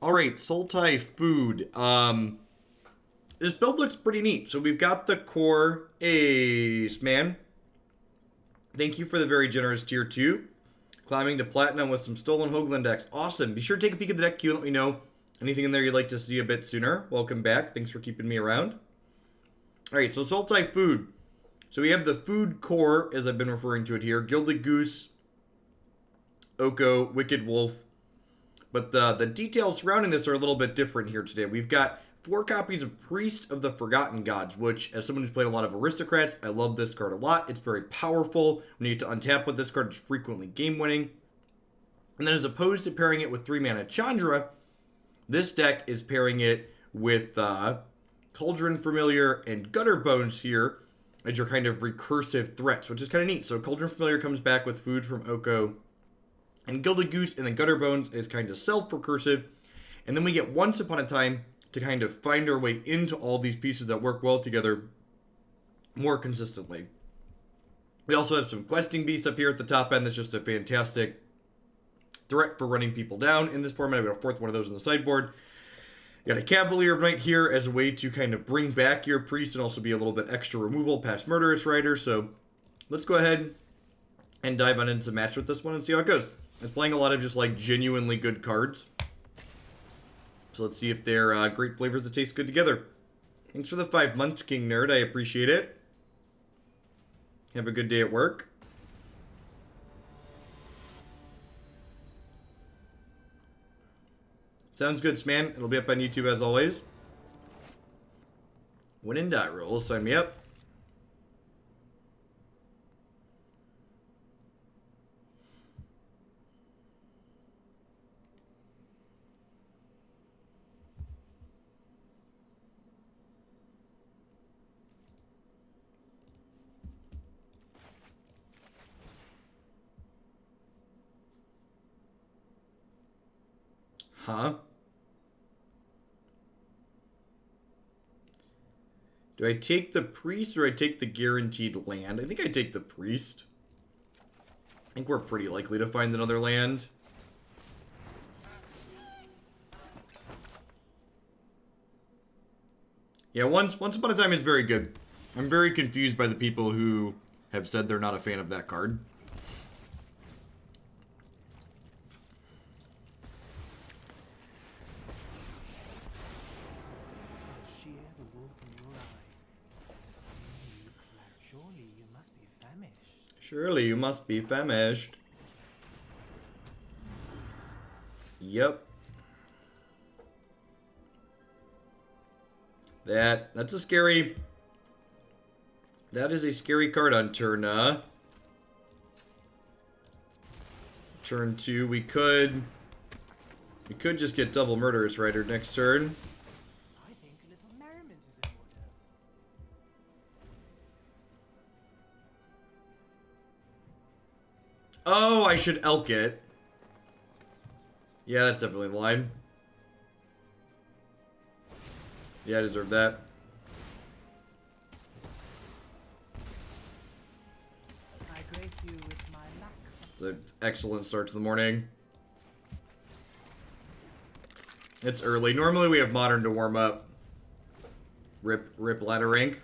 Alright, Sultai food. This build looks pretty neat. So we've got the core ace, man. Thank you for the very generous tier 2. Climbing to platinum with some stolen Hoagland decks. Awesome. Be sure to take a peek at the deck queue and let me know anything in there you'd like to see a bit sooner. Welcome back. Thanks for keeping me around. Alright, so Sultai food. So we have the food core, as I've been referring to it here. Gilded Goose, Oko, Wicked Wolf. But the details surrounding this are a little bit different here today. We've got 4 copies of Priest of the Forgotten Gods, which, as someone who's played a lot of Aristocrats, I love this card a lot. It's very powerful. When you get to untap with this card, it's frequently game-winning. And then as opposed to pairing it with 3-mana Chandra, this deck is pairing it with Cauldron Familiar and Gutterbones here as your kind of recursive threats, which is kind of neat. So Cauldron Familiar comes back with food from Oko and Gilded Goose, and then Gutterbones is kind of self-recursive. And then we get Once Upon a Time to kind of find our way into all these pieces that work well together more consistently. We also have some Questing Beast up here at the top end that's just a fantastic threat for running people down in this format. I've got a 4th one of those on the sideboard. You got a Cavalier of Night here as a way to kind of bring back your priest and also be a little bit extra removal past Murderous Rider. So let's go ahead and dive on into some match with this one and see how it goes. It's playing a lot of just like genuinely good cards. So let's see if they're great flavors that taste good together. Thanks for the 5 Munchkin Nerd. I appreciate it. Have a good day at work. Sounds good, Sman. It'll be up on YouTube as always. Win and die roll. Sign me up. Huh? Do I take the priest or I take the guaranteed land? I think I take the priest. I think we're pretty likely to find another land. Yeah, Once Upon a Time is very good. I'm very confused by the people who have said they're not a fan of that card. Surely you must be famished. Yep. That's a scary... That is a scary card on turn, turn 2. We could just get double Murderous Rider next turn. I think a little merriment is in order. Oh, I should elk it. Yeah, that's definitely the line. Yeah, I deserve that. I grace you with my luck. It's an excellent start to the morning. It's early. Normally we have Modern to warm up. Rip ladder rank.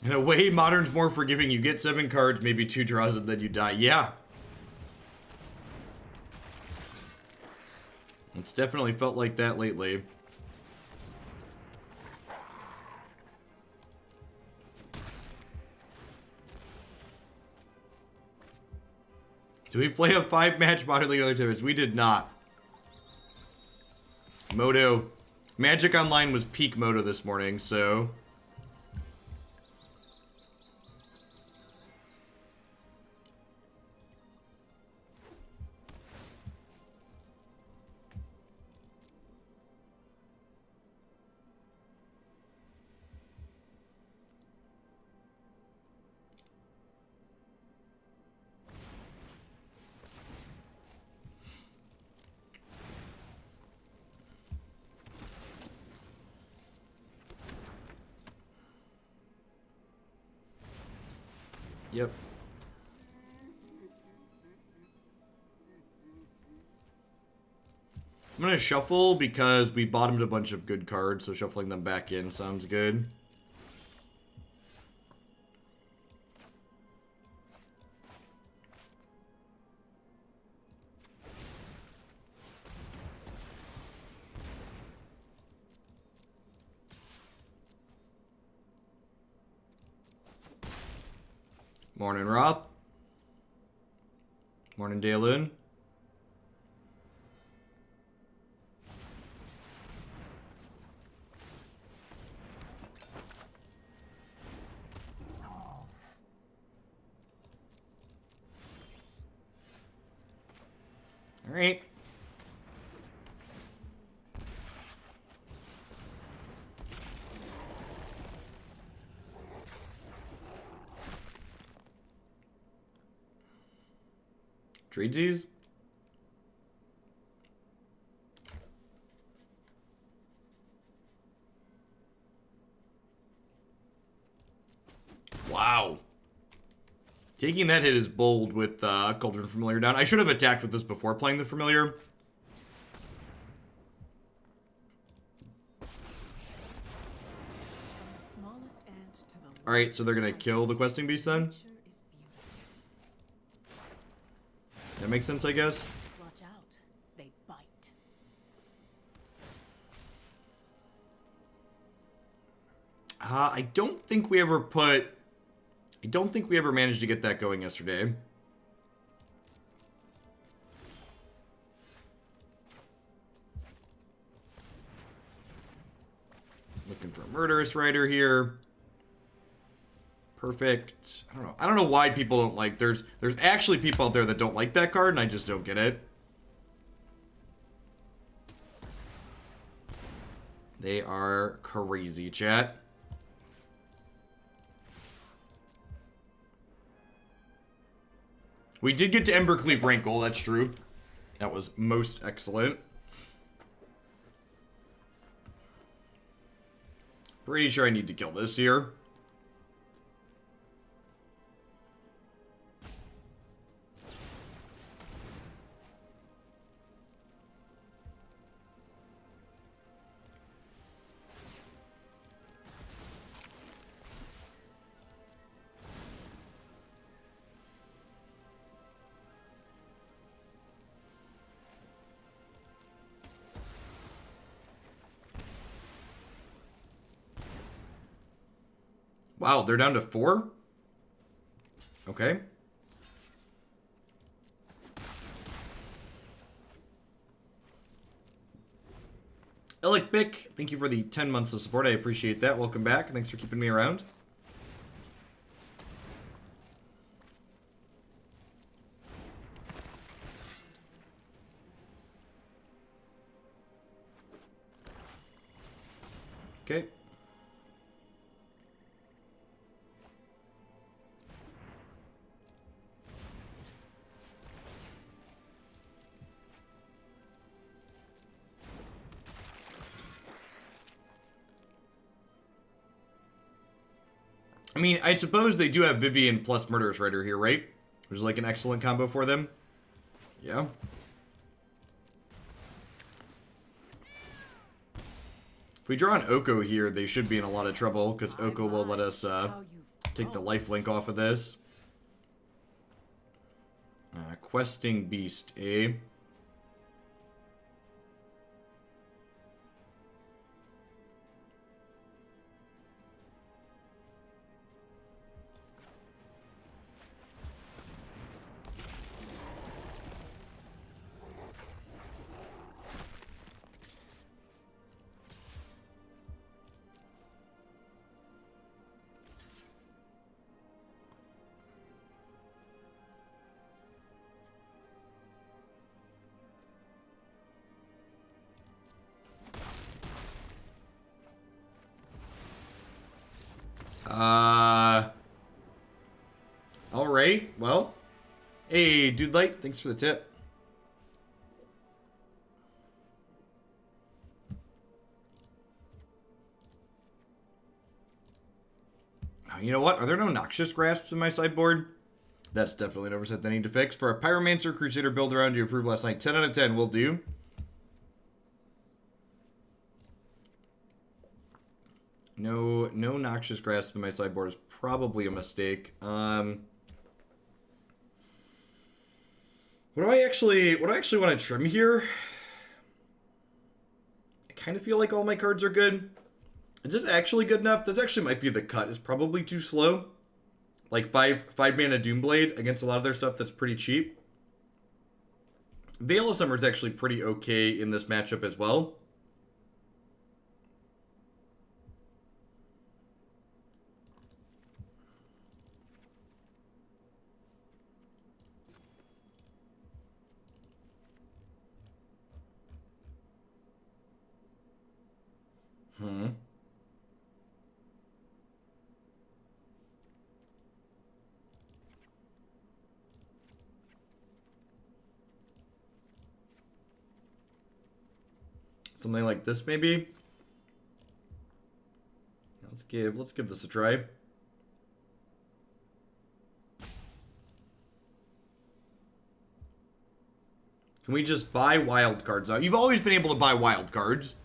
In a way, Modern's more forgiving. You get 7 cards, maybe 2 draws, and then you die. Yeah. It's definitely felt like that lately. Do we play a 5-match Modern League other times? We did not. Moto. Magic Online was peak Moto this morning, so... Yep. I'm going to shuffle because we bottomed a bunch of good cards, so shuffling them back in sounds good. Morning, Rob. Morning, Dalen. All right. Tradesies? Wow. Taking that hit is bold with Cauldron Familiar down. I should have attacked with this before playing the Familiar. Alright, so they're going to kill the Questing Beast then? That makes sense, I guess. Watch out, they bite. I don't think we ever managed to get that going yesterday. Looking for a Murderous Rider here. Perfect. I don't know why people don't like. There's actually people out there that don't like that card, and I just don't get it. They are crazy, chat. We did get to Embercleave Rankle, that's true. That was most excellent. Pretty sure I need to kill this here. Wow, they're down to 4? Okay. Alec Bick, thank you for the 10 months of support. I appreciate that. Welcome back. Thanks for keeping me around. Okay. I mean, I suppose they do have Vivian plus Murderous Rider here, right? Which is like an excellent combo for them. Yeah. If we draw an Oko here, they should be in a lot of trouble, because Oko will let us take the lifelink off of this. Questing Beast, eh? Alright, well. Hey, Dude Light, thanks for the tip. You know what? Are there no Noxious Grasps in my sideboard? That's definitely an oversight that I need to fix. For a Pyromancer Crusader build around you approved last night, 10 out of 10 will do. No Noxious Grasp in my sideboard is probably a mistake. What do I actually want to trim here? I kind of feel like all my cards are good. Is this actually good enough? This actually might be the cut. It's probably too slow. Like 5 mana Doomblade against a lot of their stuff that's pretty cheap. Veil of Summer is actually pretty okay in this matchup as well. Something like this, maybe. Let's give this a try. Can we just buy wild cards now? You've always been able to buy wild cards.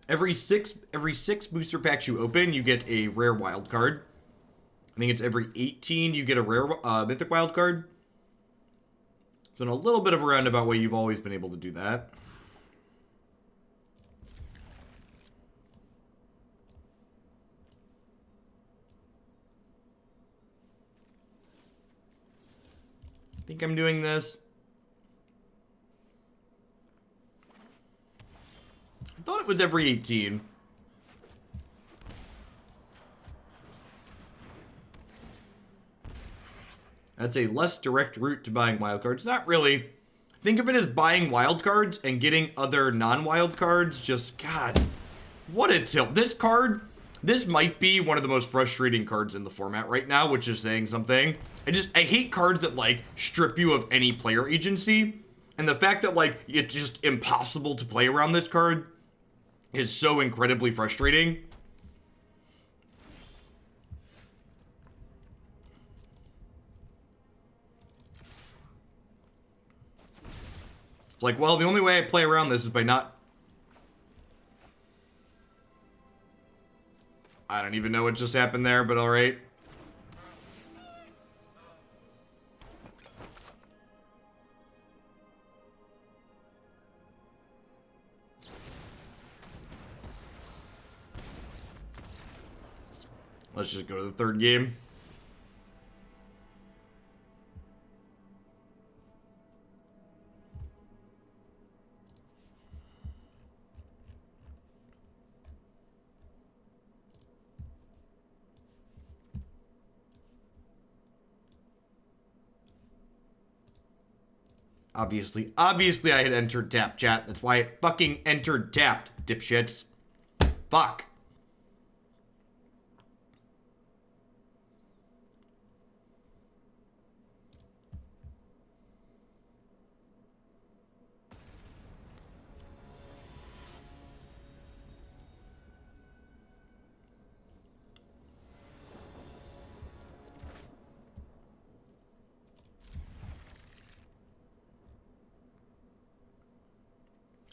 Every six booster packs you open, you get a rare wild card. I think it's every 18 you get a rare mythic wild card. So in a little bit of a roundabout way, you've always been able to do that. I think I'm doing this. I thought it was every 18. That's a less direct route to buying wildcards. Not really. Think of it as buying wildcards and getting other non-wild cards. Just, God, what a tilt. This card, this might be one of the most frustrating cards in the format right now, which is saying something. I hate cards that, like, strip you of any player agency. And the fact that, like, it's just impossible to play around this card is so incredibly frustrating. It's like, well, the only way I play around this is by not... I don't even know what just happened there, but alright. Let's just go to the third game. Obviously I had entered tap, chat. That's why it fucking entered tapped, dipshits. Fuck.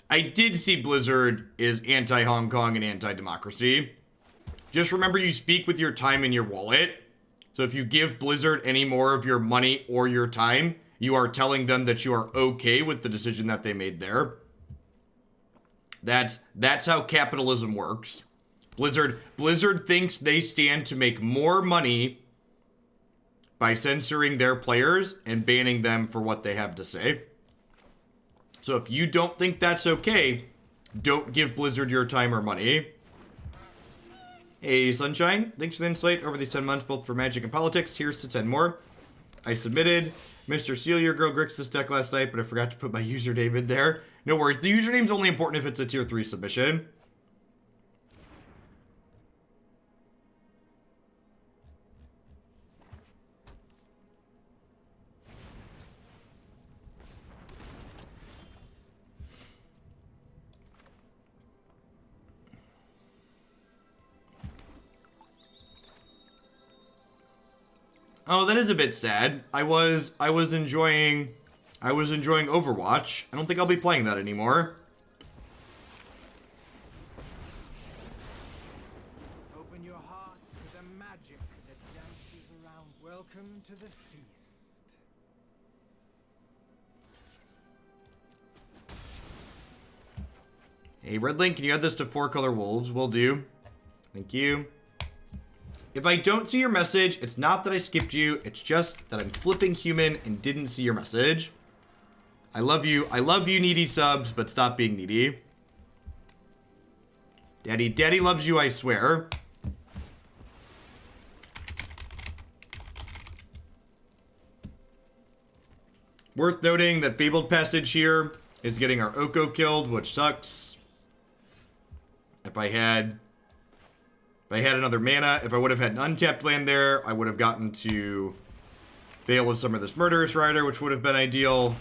I did see Blizzard is anti-Hong Kong and anti-democracy. Just remember you speak with your time in your wallet. So if you give Blizzard any more of your money or your time, you are telling them that you are okay with the decision that they made there. That's how capitalism works. Blizzard thinks they stand to make more money by censoring their players and banning them for what they have to say. So if you don't think that's okay, don't give Blizzard your time or money. Hey, Sunshine, thanks for the insight over these 10 months, both for Magic and politics. Here's to 10 more. I submitted Mr. Steal Your Girl Grixis deck last night, but I forgot to put my username in there. No worries, the username's only important if it's a tier 3 submission. Oh, that is a bit sad. I was enjoying Overwatch. I don't think I'll be playing that anymore. Open your heart to the magic that dances around. Welcome to the feast. Hey, Red Link, can you add this to 4-color wolves? Will do. Thank you. If I don't see your message, it's not that I skipped you. It's just that I'm flipping human and didn't see your message. I love you. I love you, needy subs, but stop being needy. Daddy loves you, I swear. Worth noting that Fabled Passage here is getting our Oko killed, which sucks. If I had another mana, if I would have had an untapped land there, I would have gotten to Veil of Summer this Murderous Rider, which would have been ideal.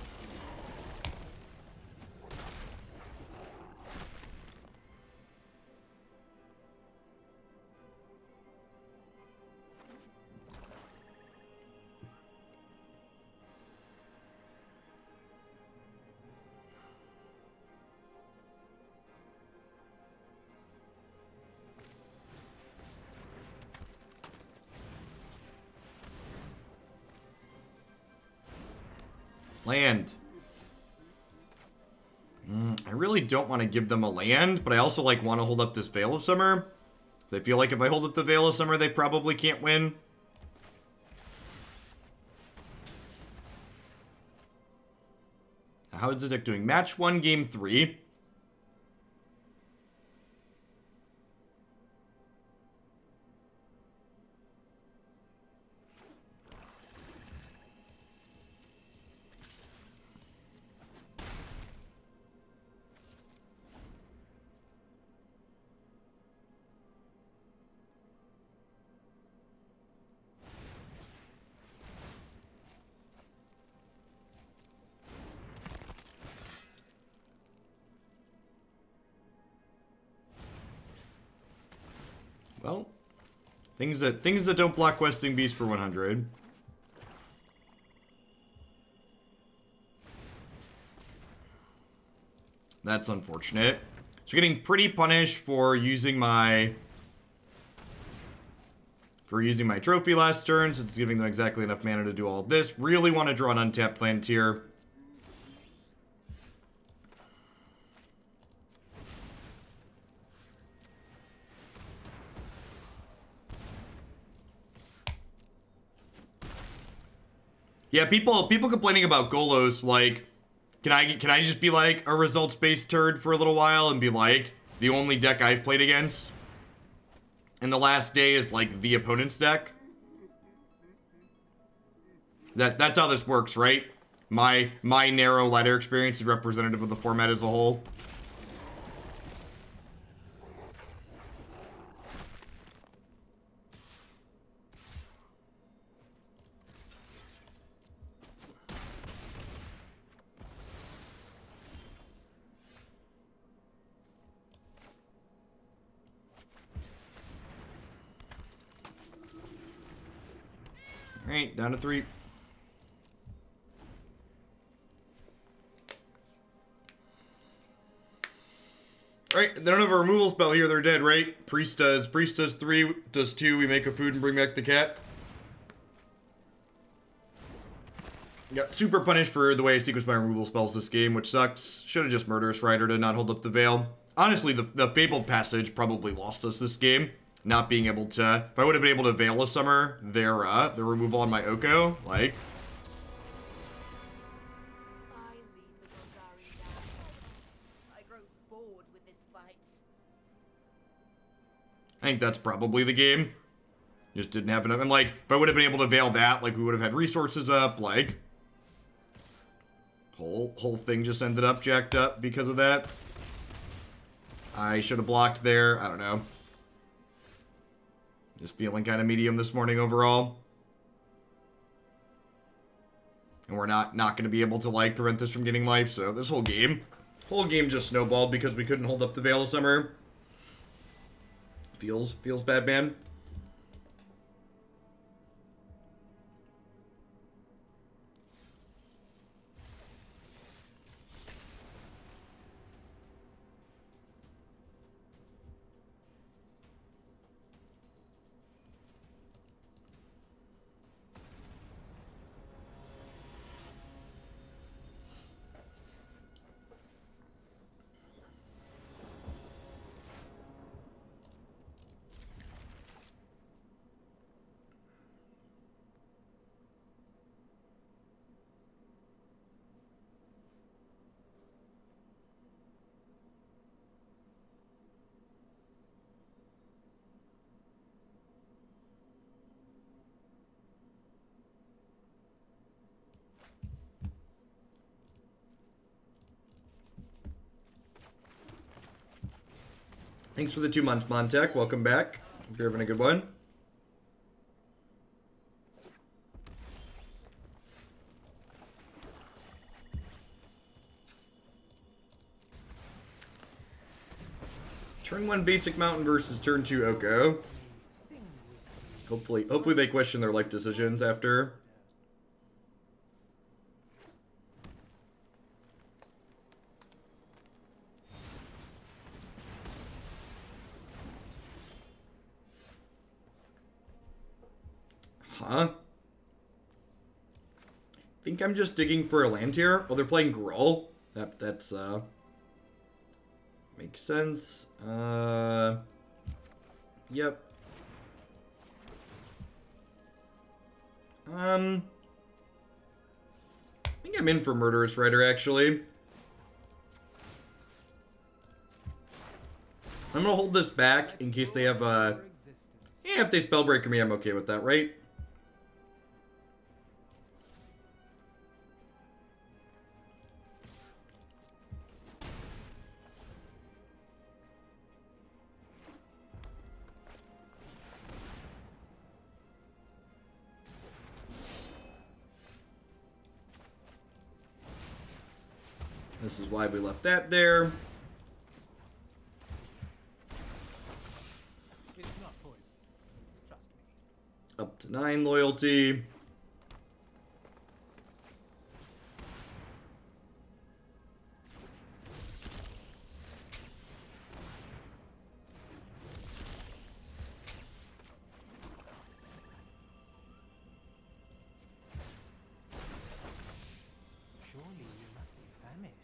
Land. I really don't want to give them a land, but I also like want to hold up this Veil of Summer. I feel like if I hold up the Veil of Summer, they probably can't win. How is the deck doing? Match 1, game 3. Well, things that don't block Questing Beast for 100. That's unfortunate. So getting pretty punished for using my trophy last turn, since it's giving them exactly enough mana to do all of this. Really want to draw an untapped land here. Yeah, people complaining about Golos, like, can I just be like a results-based turd for a little while and be like, the only deck I've played against in the last day is like the opponent's deck? That's how this works, right? My narrow ladder experience is representative of the format as a whole. Alright, down to 3. Alright, they don't have a removal spell here, they're dead, right? Priest does 3, does 2, we make a food and bring back the cat. Got super punished for the way I sequenced my removal spells this game, which sucks. Should have just Murderous Rider to not hold up the Veil. Honestly, the Fabled Passage probably lost us this game. Not being able to... If I would have been able to Veil of Summer their removal on my Oko, like... I lead the Golgari now. I grow bored with this fight. I think that's probably the game. Just didn't have enough. And, like, if I would have been able to Veil that, like, we would have had resources up, like... Whole thing just ended up jacked up because of that. I should have blocked there. I don't know. Just feeling kind of medium this morning overall. And we're not going to be able to, like, prevent this from getting life. So this whole game just snowballed because we couldn't hold up the Veil of Summer. Feels bad, man. Thanks for the 2 months, Montec. Welcome back. Hope you're having a good one. Turn 1 basic mountain versus turn 2 Oko. Hopefully they question their life decisions after. Huh? I think I'm just digging for a land here. Oh, they're playing Gruul. That's makes sense. Yep. I think I'm in for Murderous Rider, actually. I'm gonna hold this back in case they have yeah, if they Spellbreaker me, I'm okay with that, right? This is why we left that there. It's not poison. Trust me. Up to 9 loyalty. Surely you must be famished.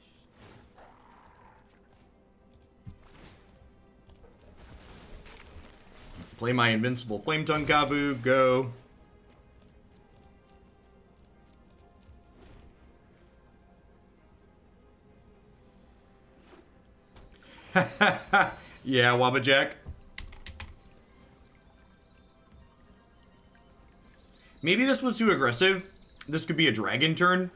Play my Invincible Flame Tongue Kavu. Go. Yeah, Wabajack. Maybe this was too aggressive. This could be a dragon turn.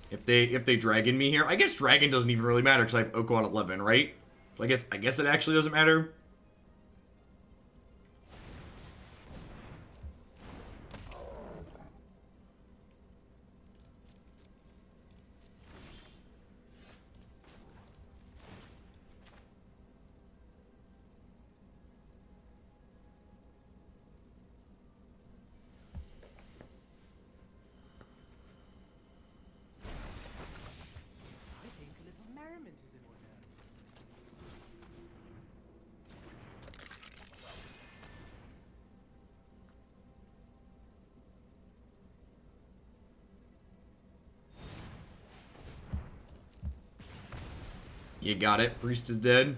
If they dragon me here. I guess dragon doesn't even really matter because I have Oko on 11, right? So I guess it actually doesn't matter. I think a little merriment is in order. You got it. Priest is dead.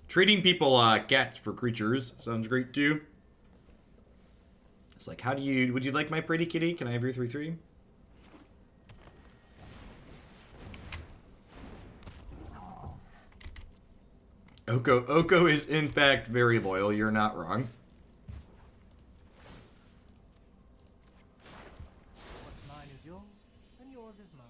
Trading people cats for creatures sounds great too. It's like, would you like my pretty kitty? Can I have your 3/3? Oko is in fact very loyal. You're not wrong. What's mine is yours, and yours is mine.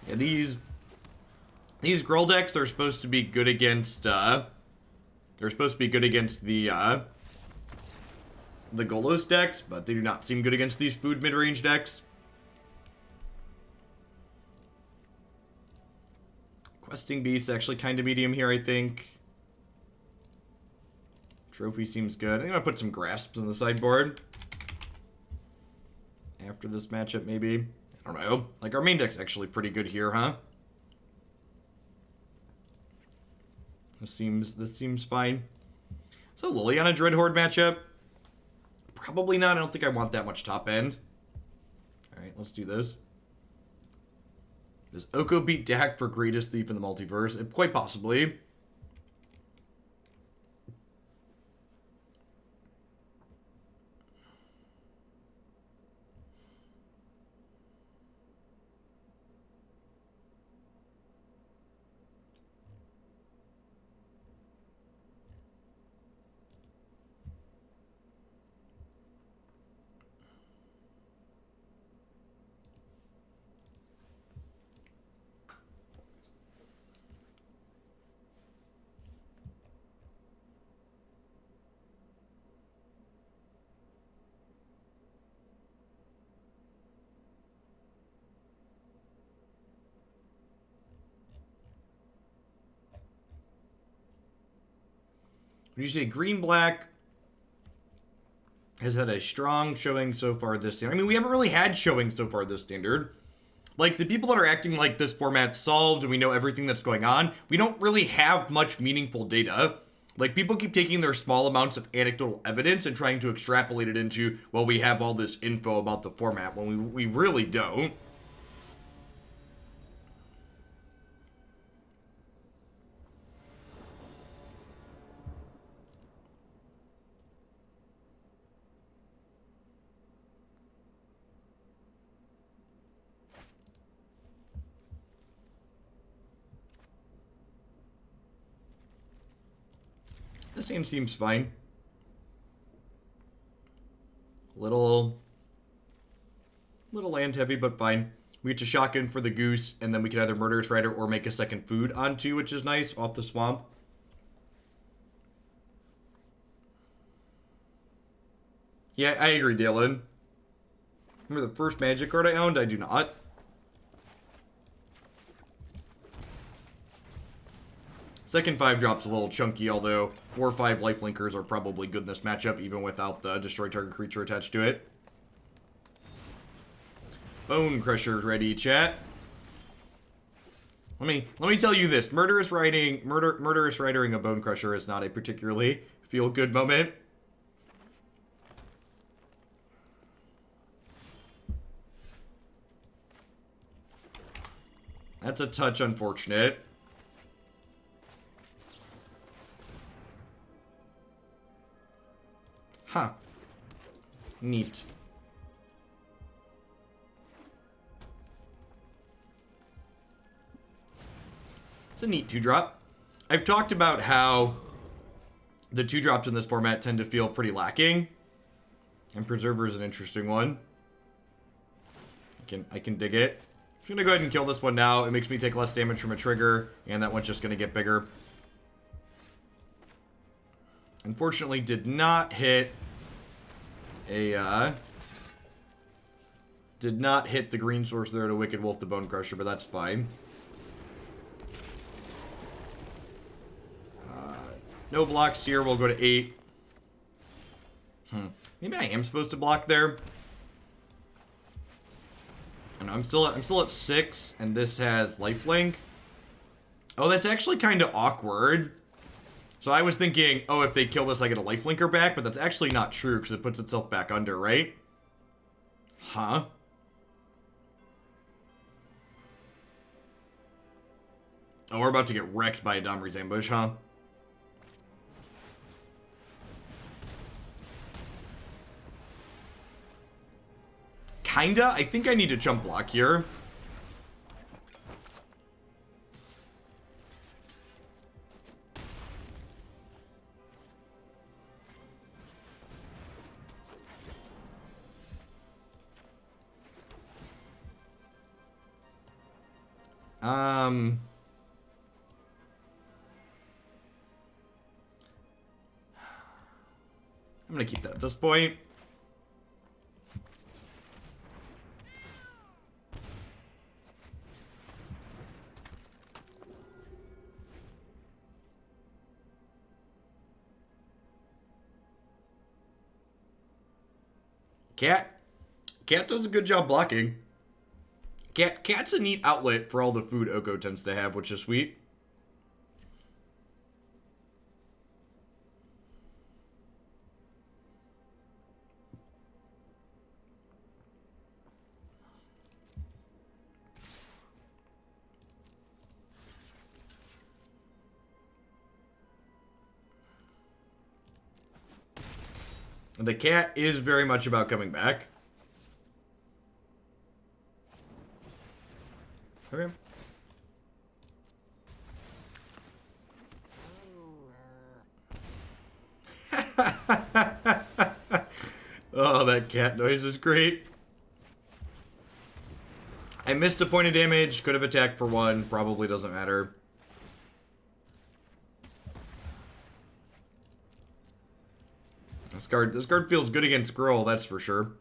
Yeah, these Gruul decks are supposed to be good against they're supposed to be good against the Golos decks, but they do not seem good against these food mid-range decks. Questing Beast actually kind of medium here, I think. Trophy seems good. I think I'm gonna put some Grasps on the sideboard after this matchup, maybe. I don't know. Like, our main deck's actually pretty good here, huh? This seems fine. So Liliana Dreadhorde matchup? Probably not. I don't think I want that much top end. Alright, let's do this. Does Oko beat Dak for greatest thief in the multiverse? Quite possibly. Would you say green-black has had a strong showing so far this standard? I mean, we haven't really had showing so far this standard. Like, the people that are acting like this format's solved and we know everything that's going on, we don't really have much meaningful data. Like, people keep taking their small amounts of anecdotal evidence and trying to extrapolate it into, well, we have all this info about the format, when we really don't. This hand seems fine. Little land heavy, but fine. We get to shotgun for the goose, and then we can either Murderous Rider or make a second food onto, which is nice, off the swamp. Yeah, I agree, Dylan. Remember the first magic card I owned? I do not. Second 5-drop's a little chunky, although 4 or 5 lifelinkers are probably good in this matchup, even without the destroy target creature attached to it. Bone Crusher's ready, chat. Let me tell you this: Murderous Ridering a Bone Crusher is not a particularly feel-good moment. That's a touch unfortunate. Huh. Neat. It's a neat 2-drop. I've talked about how the 2-drops in this format tend to feel pretty lacking. And Preserver is an interesting one. I can dig it. I'm just gonna go ahead and kill this one now. It makes me take less damage from a trigger, and that one's just gonna get bigger. Unfortunately, did not hit the green source there to Wicked Wolf the Bone Crusher, but that's fine. No blocks here. We'll go to 8. Maybe I am supposed to block there. I know, I'm still at 6, and this has lifelink. Oh, that's actually kind of awkward. So I was thinking, oh, if they kill this, I get a lifelinker back, but that's actually not true because it puts itself back under, right? Huh? Oh, we're about to get wrecked by a Domri's ambush, huh? Kinda. I think I need to jump block here. I'm gonna keep that at this point. Cat does a good job blocking. Cat's a neat outlet for all the food Oko tends to have, which is sweet. The cat is very much about coming back. Okay. Oh, that cat noise is great. I missed a point of damage. Could have attacked for one. Probably doesn't matter. This card feels good against Gruul, that's for sure.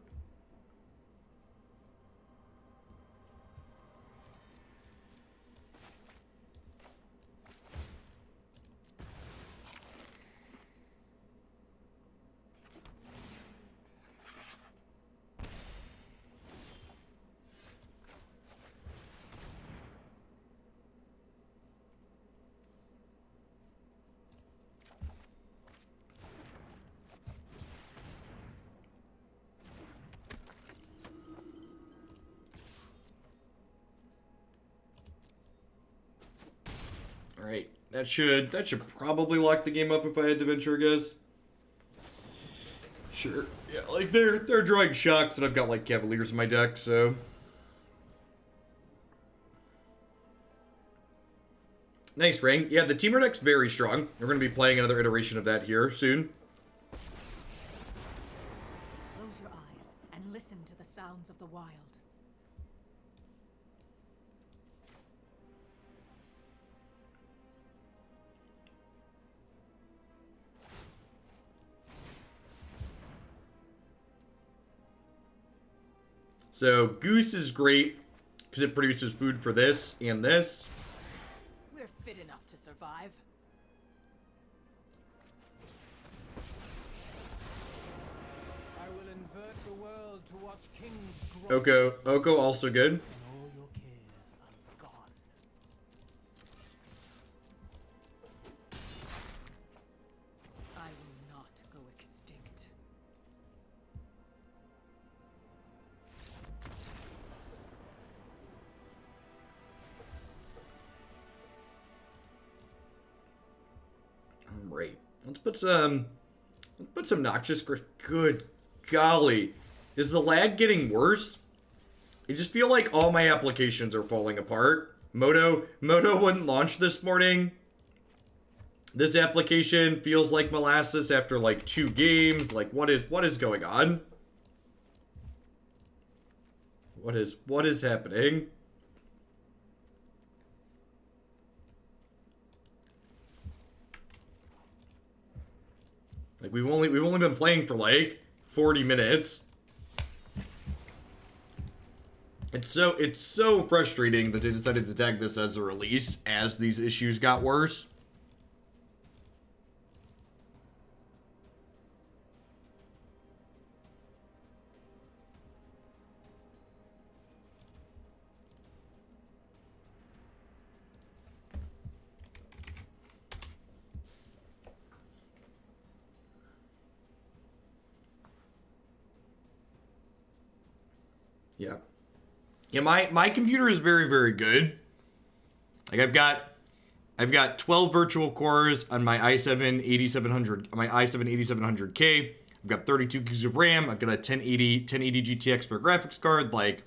Alright, that should probably lock the game up if I had to venture a guess. Sure. Yeah, like they're drawing shocks and I've got like Cavaliers in my deck, so. Nice, Frank. Yeah, the teamer deck's very strong. We're gonna be playing another iteration of that here soon. Close your eyes and listen to the sounds of the wild. So, Goose is great because it produces food for this and this. We're fit enough to survive. I will invert the world to watch kings grow. Oko also good. And all your cares are gone. I will not go extinct. Alright. Let's put some Noxious Grasp. Good golly. Is the lag getting worse? I just feel like all my applications are falling apart. Moto wouldn't launch this morning. This application feels like molasses after like 2 games. Like what is going on? What is happening? Like we've only been playing for like 40 minutes. It's so frustrating that they decided to tag this as a release as these issues got worse. Yeah. Yeah, my computer is very, very good. Like I've got 12 virtual cores on my i7 8700 8700K. I've got 32 gigs of RAM. I've got a 1080 GTX for a graphics card. Like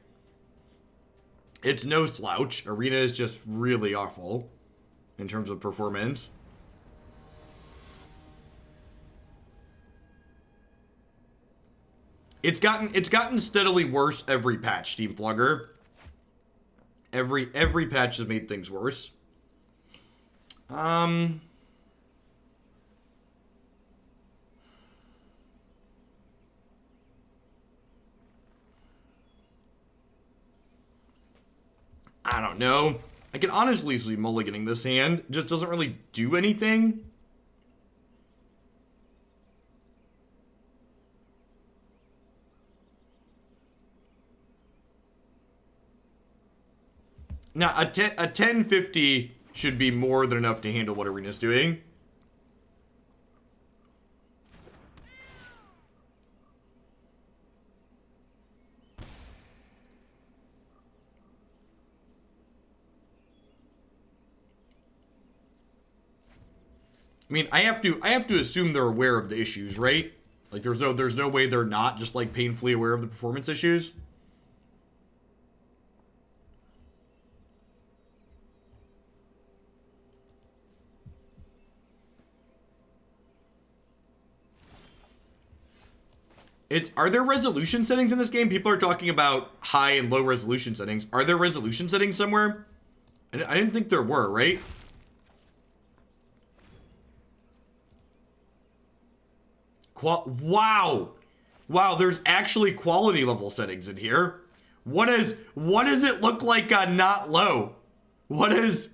it's no slouch. Arena is just really awful in terms of performance. It's gotten steadily worse every patch, Steam Flugger. Every patch has made things worse. I don't know. I can honestly see mulliganing this hand. It just doesn't really do anything. Now, a 1050 should be more than enough to handle what Arena's doing. I mean, I have to assume they're aware of the issues, right? Like there's no way they're not just like painfully aware of the performance issues. Are there resolution settings in this game? People are talking about high and low resolution settings. Are there resolution settings somewhere? I didn't think there were, right? Wow. Wow, there's actually quality level settings in here. What does it look like on not low? What does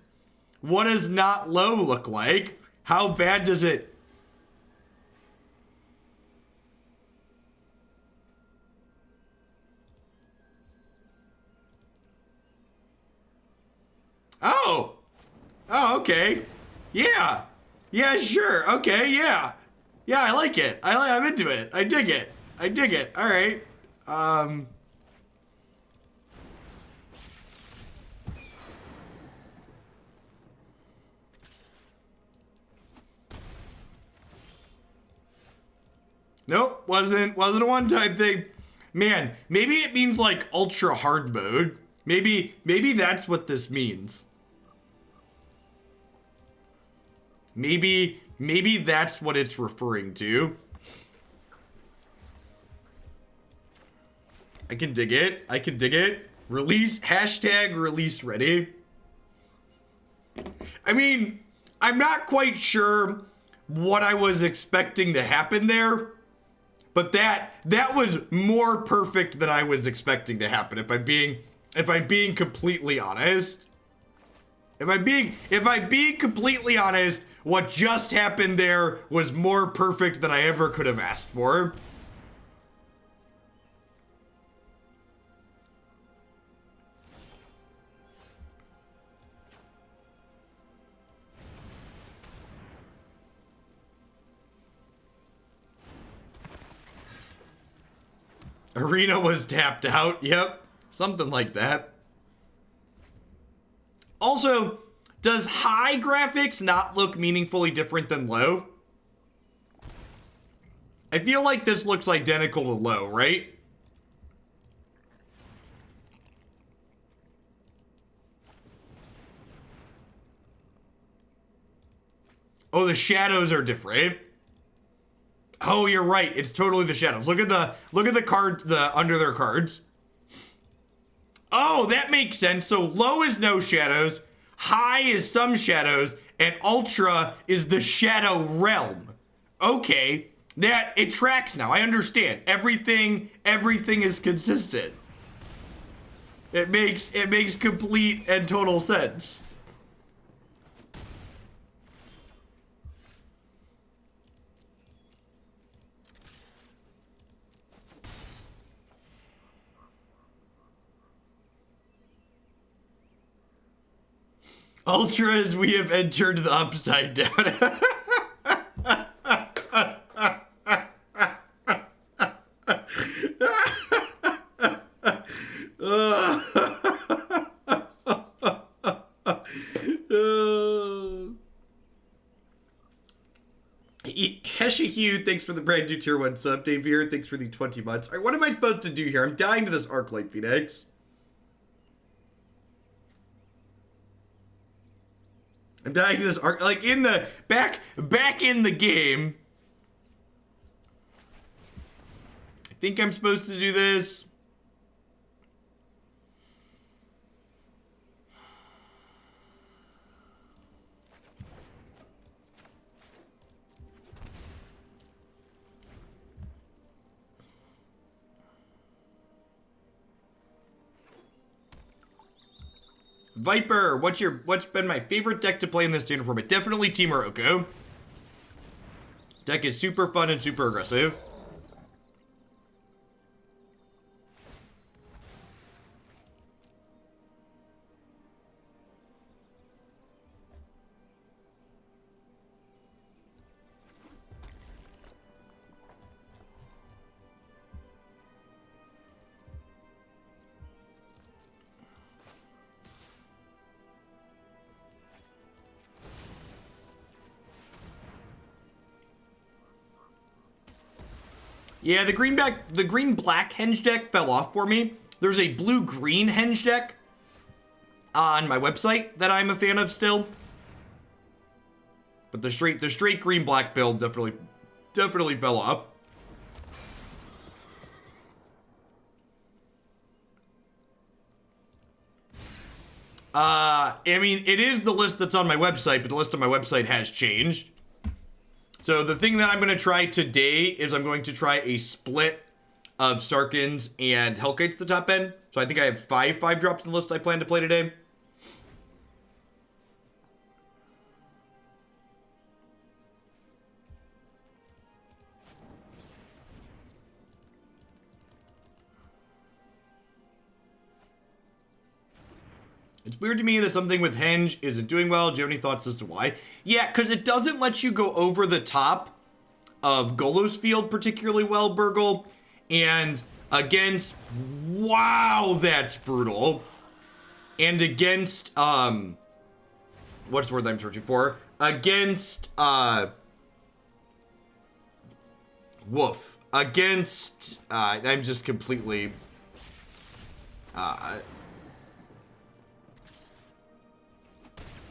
not low look like? How bad does it? Oh. Oh, okay. Yeah. Yeah, sure. Okay, yeah. Yeah, I like it. I'm into it. I dig it. I dig it. All right. Nope, wasn't a one-time thing. Man, maybe it means like ultra hard mode. Maybe that's what this means. Maybe that's what it's referring to. I can dig it. I can dig it. Release, hashtag release ready. I mean, I'm not quite sure what I was expecting to happen there, but that was more perfect than I was expecting to happen. If I'm being completely honest. If I'm being completely honest, what just happened there was more perfect than I ever could have asked for. Arena was tapped out. Yep. Something like that. Also, does high graphics not look meaningfully different than low? I feel like this looks identical to low, right? Oh, the shadows are different. Oh, you're right. It's totally the shadows. Look at the card, under their cards. Oh, that makes sense. So low is no shadows, high is some shadows, and ultra is the shadow realm. Okay, it tracks now. I understand. Everything is consistent. It makes complete and total sense. Ultras, we have entered the upside down. Heshihu, thanks for the brand new tier 1 sub. Dave here, thanks for the 20 months. All right, what am I supposed to do here? I'm dying to this Arclight Phoenix. I'm dying to this arc, like in the back in the game. I think I'm supposed to do this. Viper, what's been my favorite deck to play in this standard format? Definitely Team Morocco. Deck is super fun and super aggressive. Yeah, the green-black henge deck fell off for me. There's a blue-green henge deck on my website that I'm a fan of still. But the straight green-black build definitely fell off. I mean, it is the list that's on my website, but the list on my website has changed. So the thing that I'm going to try today is I'm going to try a split of Sarkans and Hellkites the top end. So I think I have five drops in the list I plan to play today. It's weird to me that something with Henge isn't doing well. Do you have any thoughts as to why? Yeah, because it doesn't let you go over the top of Golos Field particularly well, Burgle. And against... Wow, that's brutal. And against... What's the word I'm searching for? Against... Woof. Against... I'm just completely...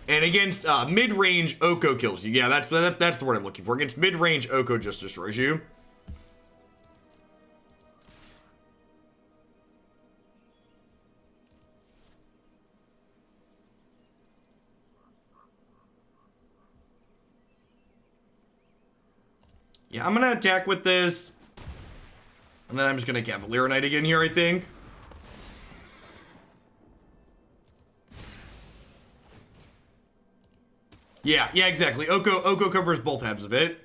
And against mid-range, Oko kills you. Yeah, that's the word I'm looking for. Against mid-range, Oko just destroys you. Yeah, I'm going to attack with this. And then I'm just going to Cavalier of Night again here, I think. Yeah, exactly. Oko covers both halves of it.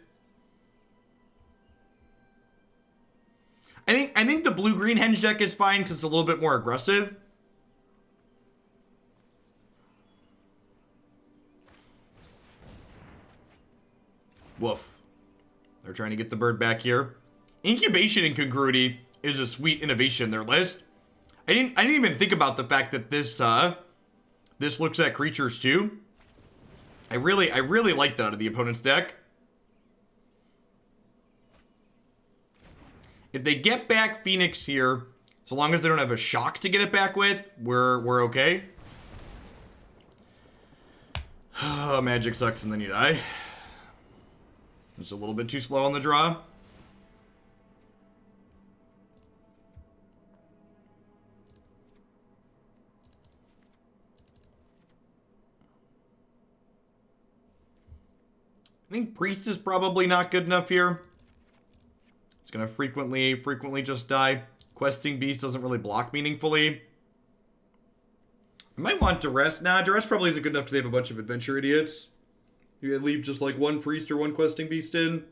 I think the blue-green henge deck is fine because it's a little bit more aggressive. Woof. They're trying to get the bird back here. Incubation Incongruity is a sweet innovation in their list. I didn't even think about the fact that this looks at creatures too. I really like that out of the opponent's deck. If they get back Phoenix here, so long as they don't have a shock to get it back with, we're okay. Magic sucks and then you die. Just a little bit too slow on the draw. I think Priest is probably not good enough here. It's gonna frequently just die. Questing Beast doesn't really block meaningfully. I might want Duress. Nah, Duress probably isn't good enough to save a bunch of adventure idiots. You leave just like one Priest or one Questing Beast in.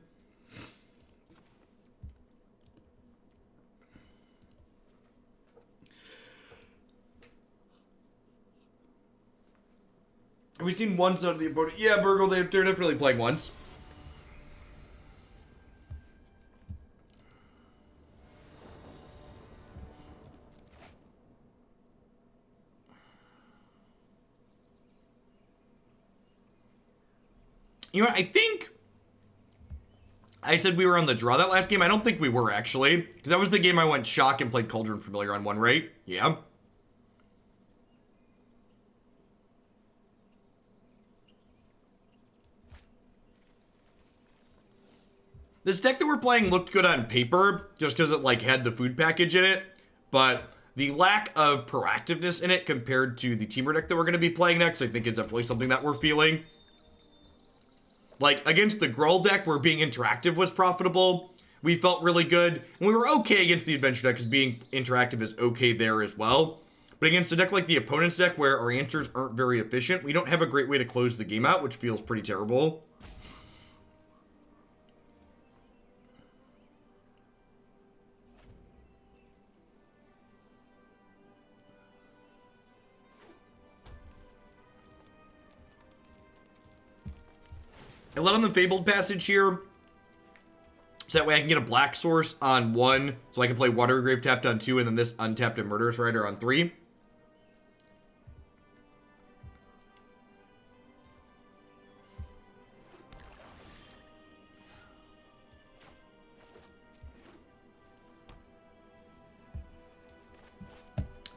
Have we seen once out of the opponent? Yeah, Burgle, they're definitely playing once. You know what, I think I said we were on the draw that last game. I don't think we were, actually. Because that was the game I went Shock and played Cauldron Familiar on one, right? Yeah. This deck that we're playing looked good on paper, just because it, like, had the food package in it. But the lack of proactiveness in it compared to the Teamer deck that we're going to be playing next, I think is definitely something that we're feeling. Like, against the Gruul deck, where being interactive was profitable, we felt really good. And we were okay against the Adventure deck, because being interactive is okay there as well. But against a deck like the opponent's deck, where our answers aren't very efficient, we don't have a great way to close the game out, which feels pretty terrible. I let on the Fabled Passage here, so that way I can get a black source on 1, so I can play Watery Grave tapped on 2, and then this untapped and Murderous Rider on 3.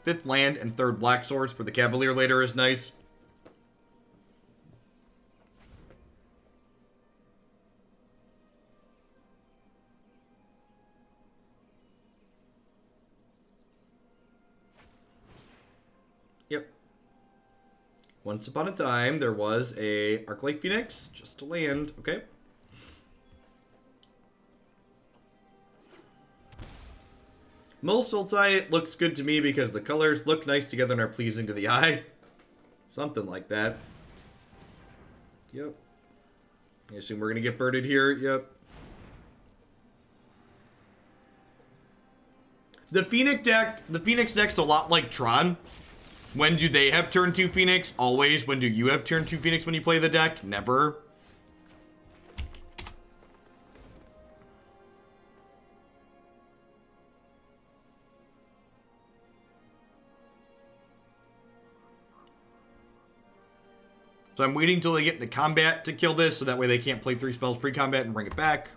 5th land and 3rd black source for the Cavalier later is nice. Yep. Once upon a time, there was a Arclight Phoenix, just a land. Okay. Most Sultai looks good to me because the colors look nice together and are pleasing to the eye. Something like that. Yep. I assume we're going to get birded here. Yep. The Phoenix deck's a lot like Tron. When do they have turn 2 Phoenix? Always. When do you have turn 2 Phoenix when you play the deck? Never. So I'm waiting until they get into combat to kill this, so that way they can't play 3 spells pre-combat and bring it back.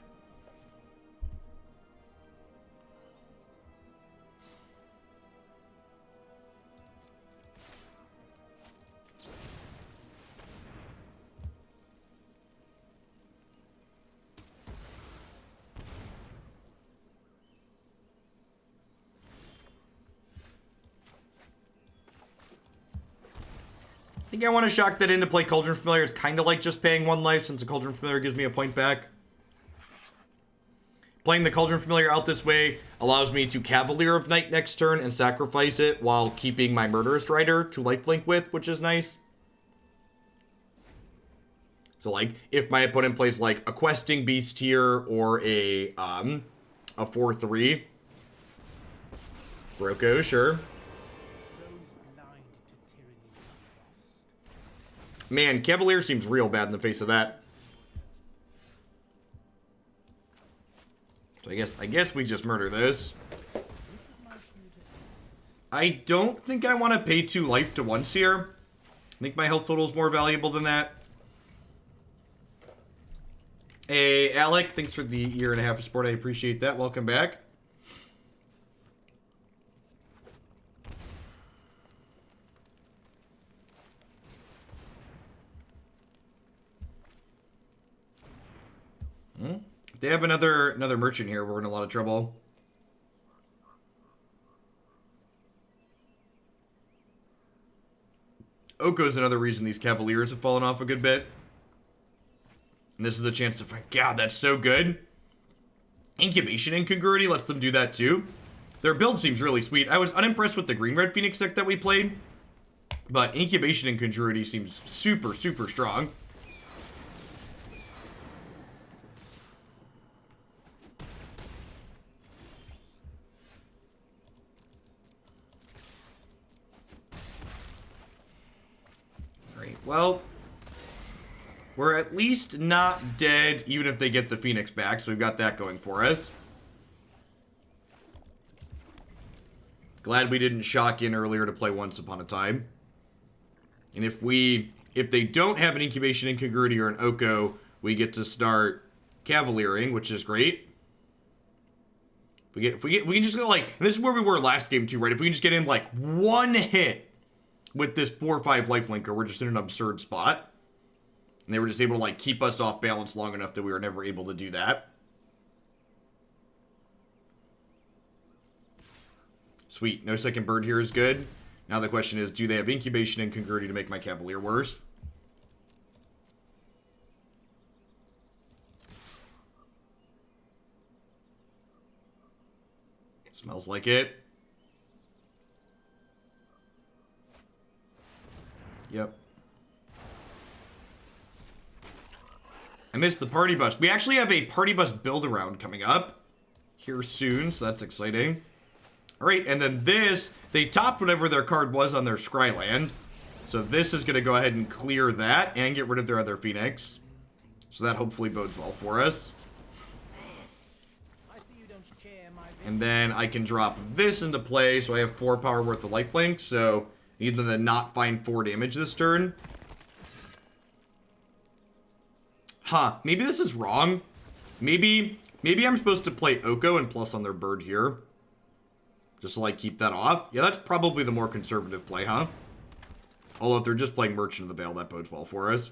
I think I want to shock that in to play Cauldron Familiar. It's kind of like just paying 1 life, since the Cauldron Familiar gives me a point back. Playing the Cauldron Familiar out this way allows me to Cavalier of Night next turn and sacrifice it while keeping my Murderous Rider to lifelink with, which is nice. So, like, if my opponent plays, like, a Questing Beast here or a 4/3. Broko, sure. Man, Cavalier seems real bad in the face of that. So I guess we just murder this. I don't think I want to pay 2 life to once here. I think my health total is more valuable than that. Hey, Alec, thanks for the 1.5 years of support. I appreciate that. Welcome back. If they have another merchant here, we're in a lot of trouble. Oko's another reason these Cavaliers have fallen off a good bit. And this is a chance to find... God, that's so good. Incubation Incongruity lets them do that too. Their build seems really sweet. I was unimpressed with the green-red Phoenix deck that we played. But Incubation Incongruity seems super, super strong. Well, we're at least not dead, even if they get the Phoenix back, so we've got that going for us. Glad we didn't shock in earlier to play Once Upon a Time. And if they don't have an Incubation Incongruity or an Oko, we get to start Cavaliering, which is great. We can just go like, and this is where we were last game too, right? If we can just get in like 1 hit with this 4/5 lifelinker, we're just in an absurd spot. And they were just able to, like, keep us off balance long enough that we were never able to do that. Sweet. No second bird here is good. Now the question is, do they have Incubation Incongruity to make my Cavalier worse? Smells like it. Yep. I missed the party bus. We actually have a party bus build around coming up here soon, so that's exciting. All right, and then this, they topped whatever their card was on their Scryland. So this is going to go ahead and clear that and get rid of their other Phoenix. So that hopefully bodes well for us. And then I can drop this into play, so I have 4 power worth of lifelink, so I need them to not find 4 damage this turn. Huh, maybe this is wrong. Maybe I'm supposed to play Oko and plus on their bird here. Just to, like, keep that off. Yeah, that's probably the more conservative play, huh? Although if they're just playing Merchant of the Veil, that bodes well for us.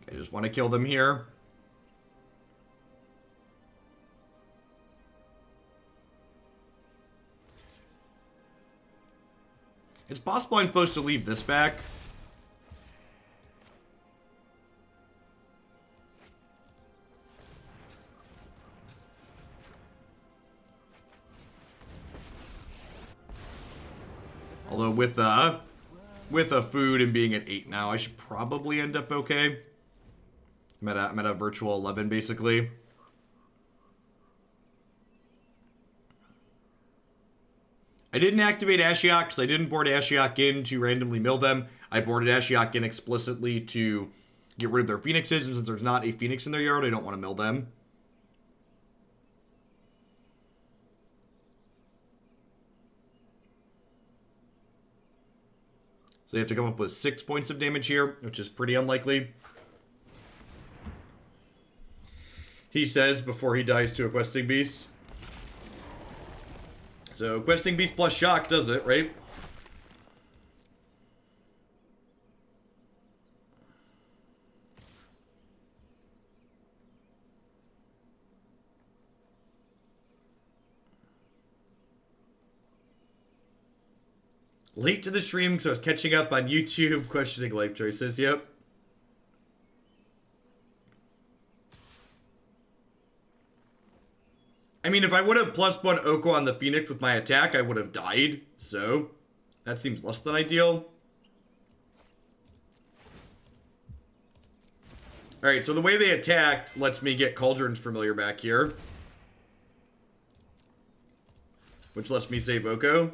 I just want to kill them here. It's possible I'm supposed to leave this back. Although with a food and being at 8 now, I should probably end up okay. I'm at a virtual 11 basically. I didn't activate Ashiok because I didn't board Ashiok in to randomly mill them. I boarded Ashiok in explicitly to get rid of their phoenixes, and since there's not a phoenix in their yard, I don't want to mill them. So they have to come up with 6 points of damage here, which is pretty unlikely. He says before he dies to a questing beast. So questing beast plus shock does it, right? Late to the stream because I was catching up on YouTube questioning life choices. Yep. I mean, if I would have +1 Oko on the Phoenix with my attack, I would have died. So, that seems less than ideal. Alright, so the way they attacked lets me get Cauldron's Familiar back here. Which lets me save Oko.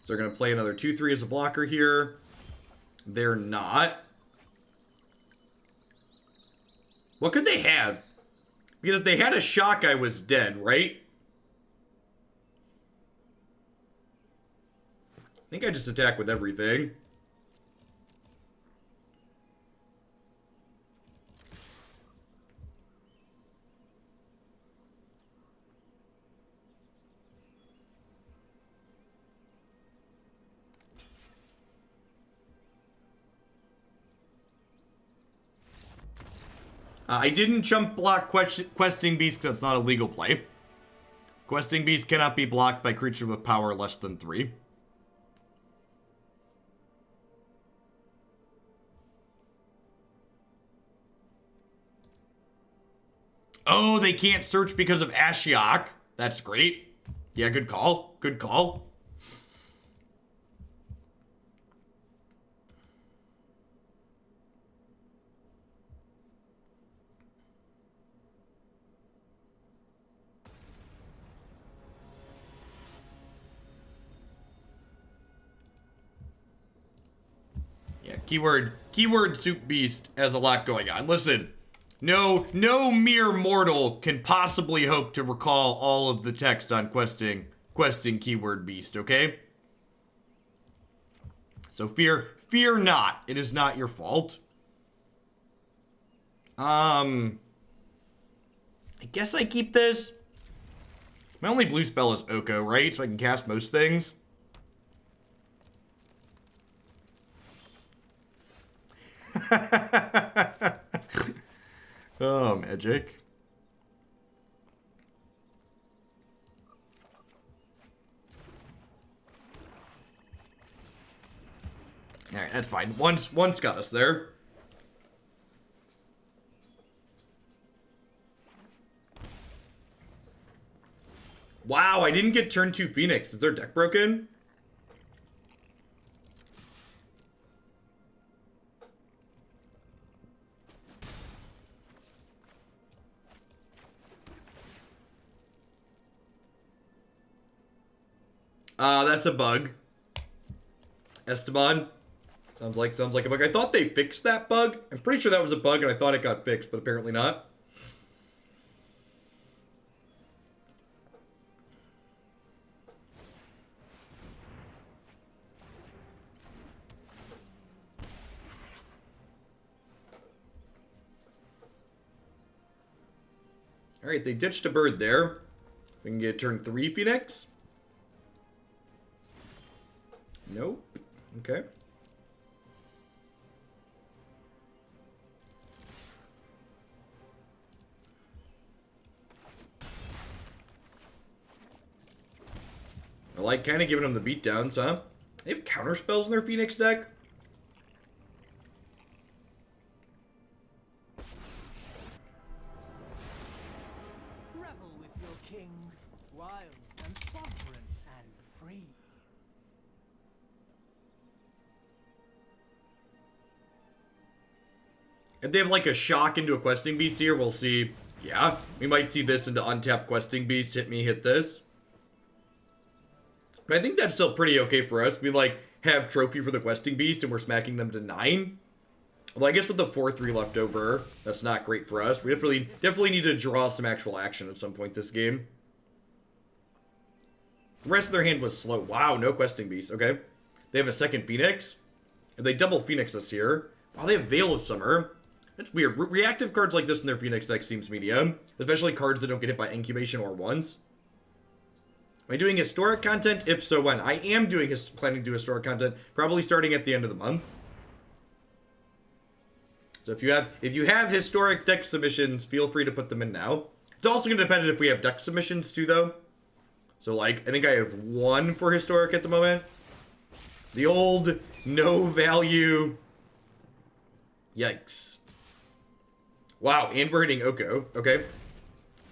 So they're going to play another 2/3 as a blocker here. They're not. What could they have? Because if they had a shock, I was dead, right? I think I just attack with everything. I didn't jump block Questing Beast because it's not a legal play. Questing Beast cannot be blocked by creature with power less than 3. Oh, they can't search because of Ashiok. That's great. Yeah, good call. Good call. Keyword Soup Beast has a lot going on. Listen, no mere mortal can possibly hope to recall all of the text on questing Keyword Beast, okay? So fear not. It is not your fault. I guess I keep this. My only blue spell is Oko, right? So I can cast most things. Oh, magic. Alright, that's fine. Once got us there. Wow, I didn't get turn 2 Phoenix. Is their deck broken? That's a bug. Esteban. Sounds like a bug. I thought they fixed that bug. I'm pretty sure that was a bug and I thought it got fixed, but apparently not. Alright, they ditched a bird there. We can get turn 3 Phoenix. Nope. Okay. I like kind of giving them the beatdowns, huh? They have counter spells in their Phoenix deck. Revel with your king, wild and sovereign and free. If they have like a shock into a questing beast here, we'll see. Yeah, we might see this into untapped questing beast. Hit me, hit this. But I think that's still pretty okay for us. We like have trophy for the questing beast and we're smacking them to 9. Well, I guess with the 4-3 left over, that's not great for us. We definitely need to draw some actual action at some point this game. The rest of their hand was slow. Wow, no questing beast. Okay. They have a second Phoenix. If they double Phoenix us here. Wow, they have Veil of Summer. That's weird. Reactive cards like this in their Phoenix deck seems medium. Especially cards that don't get hit by Incubation or ones. Am I doing historic content? If so, when? I am planning to do historic content, probably starting at the end of the month. So if you have historic deck submissions, feel free to put them in now. It's also going to depend if we have deck submissions too, though. So like, I think I have 1 for historic at the moment. The old no value. Yikes. Wow, and we're hitting Oko. Okay.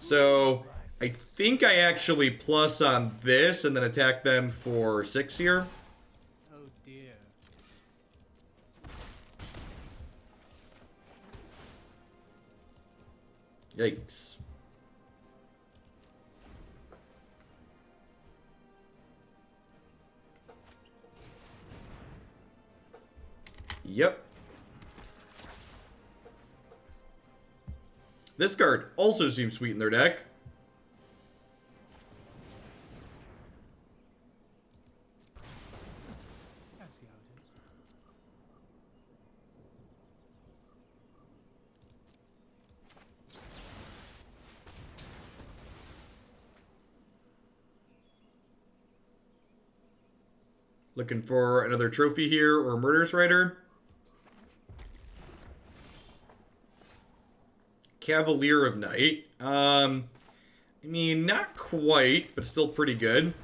So I think I actually plus on this and then attack them for 6 here. Oh dear. Yikes. Yep. This card also seems sweet in their deck. I see how it is. Looking for another trophy here or a Murderous Rider. Cavalier of Night. I mean, not quite, but still pretty good.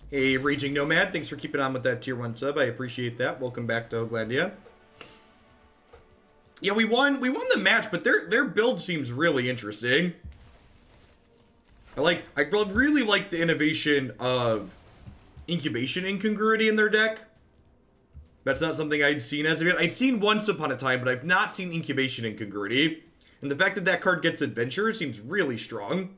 Hey, Raging Nomad, thanks for keeping on with that tier 1 sub. I appreciate that. Welcome back to Oglandia. Yeah, we won the match, but their build seems really interesting. I really like the innovation of Incubation Incongruity in their deck. That's not something I'd seen as of yet. I'd seen Once Upon a Time, but I've not seen Incubation Incongruity. And the fact that that card gets Adventure seems really strong.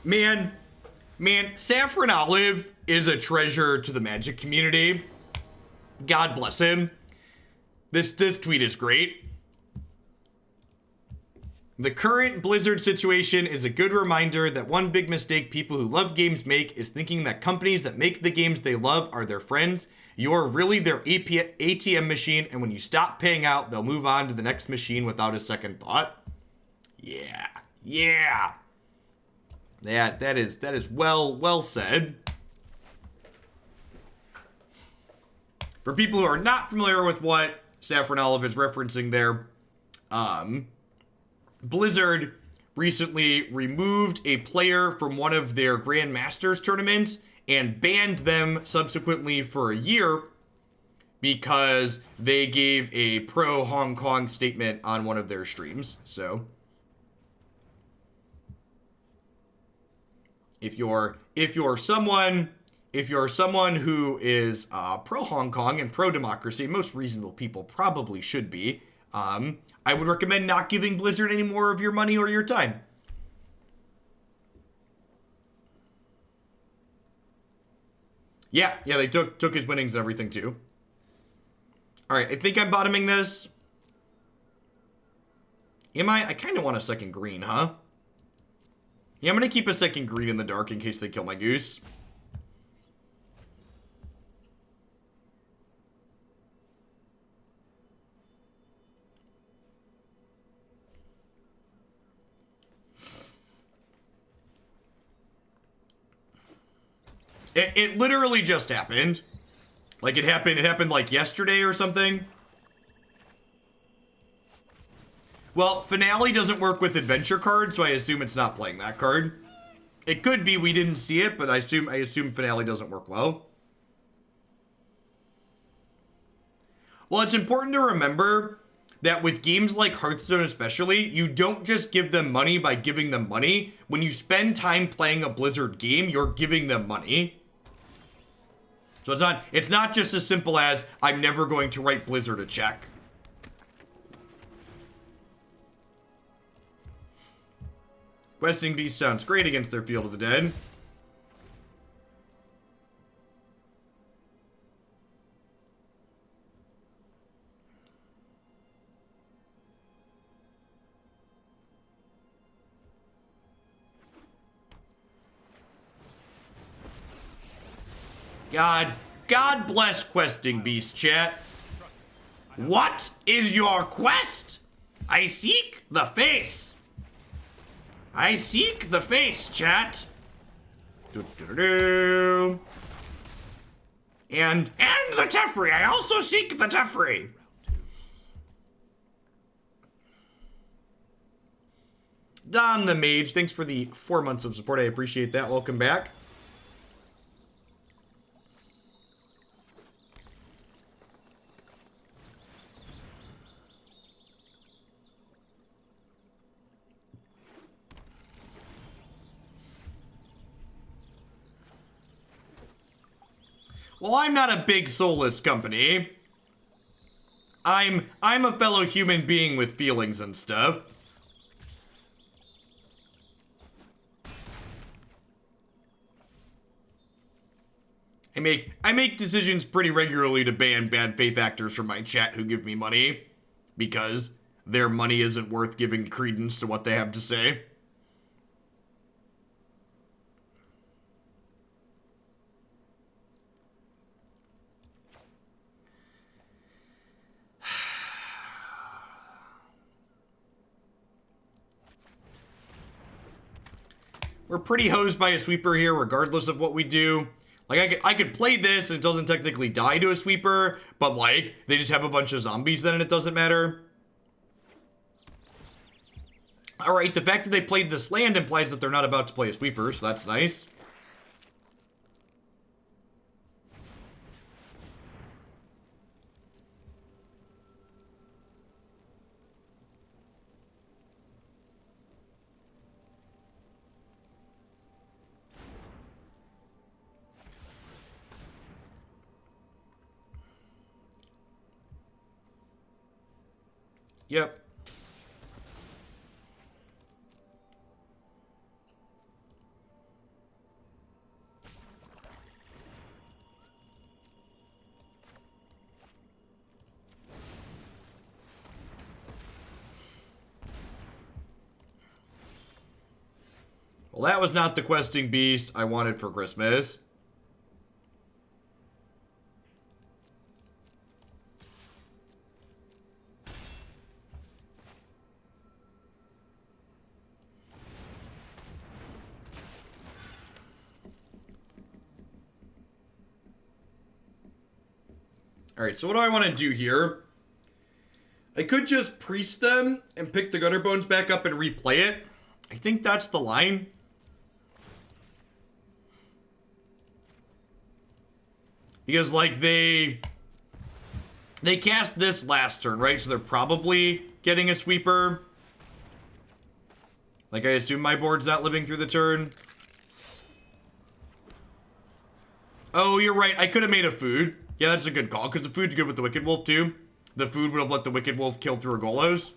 Man, Saffron Olive is a treasure to the Magic community. God bless him. This tweet is great. The current Blizzard situation is a good reminder that one big mistake people who love games make is thinking that companies that make the games they love are their friends. You're really their ATM machine, and when you stop paying out, they'll move on to the next machine without a second thought. Yeah. That is well said. For people who are not familiar with what Saffron Olive is referencing there, Blizzard recently removed a player from one of their Grandmasters tournaments and banned them subsequently for a year because they gave a pro-Hong Kong statement on one of their streams. So if you're someone who is pro-Hong Kong and pro-democracy, most reasonable people probably should be, I would recommend not giving Blizzard any more of your money or your time. Yeah, they took his winnings and everything too. All right, I think I'm bottoming this. Am I? I kind of want a second green, huh? Yeah, I'm going to keep a second green in the dark in case they kill my goose. It literally just happened. Like it happened like yesterday or something. Well, Finale doesn't work with adventure cards, so I assume it's not playing that card. It could be we didn't see it, but I assume Finale doesn't work well. Well, it's important to remember that with games like Hearthstone especially, you don't just give them money by giving them money. When you spend time playing a Blizzard game, you're giving them money. So it's not just as simple as, I'm never going to write Blizzard a check. Questing Beast sounds great against their Field of the Dead. God bless Questing Beast, chat. What is your quest? I seek the face. I seek the face, chat. And the Teferi. I also seek the Teferi. Don the Mage, thanks for the 4 months of support. I appreciate that. Welcome back. Well, I'm not a big soulless company. I'm a fellow human being with feelings and stuff. I make decisions pretty regularly to ban bad faith actors from my chat who give me money because their money isn't worth giving credence to what they have to say. We're pretty hosed by a sweeper here, regardless of what we do. Like, I could play this and it doesn't technically die to a sweeper, but like, they just have a bunch of zombies then and it doesn't matter. Alright, the fact that they played this land implies that they're not about to play a sweeper, so that's nice. Yep. Well, that was not the questing beast I wanted for Christmas. Alright, so what do I want to do here? I could just priest them and pick the Gutterbones back up and replay it. I think that's the line. Because, like, they cast this last turn, right? So they're probably getting a sweeper. Like, I assume my board's not living through the turn. Oh, you're right. I could have made a food. Yeah, that's a good call, because the food's good with the Wicked Wolf, too. The food would have let the Wicked Wolf kill through Urgolos.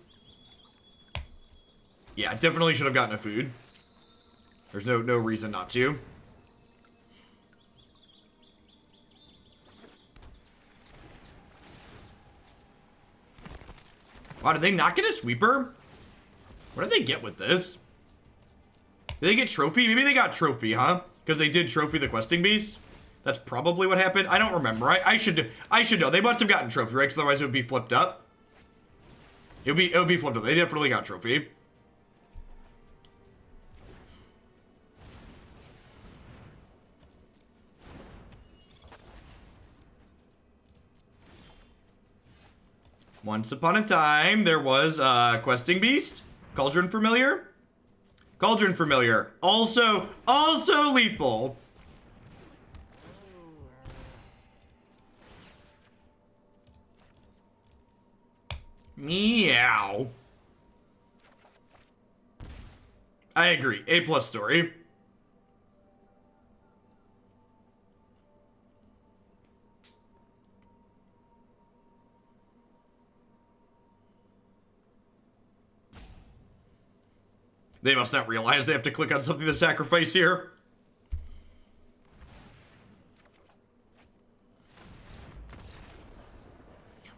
Yeah, definitely should have gotten a food. There's no reason not to. Wow, did they not get a sweeper? What did they get with this? Did they get trophy? Maybe they got trophy, huh? Because they did trophy the questing beast. That's probably what happened. I don't remember. I should know. They must have gotten trophy, right? Because otherwise it would be flipped up. It would be flipped up. They definitely got trophy. Once upon a time, there was a questing beast. Cauldron Familiar. Cauldron Familiar. Also lethal. Meow. I agree. A+ story. They must not realize they have to click on something to sacrifice here.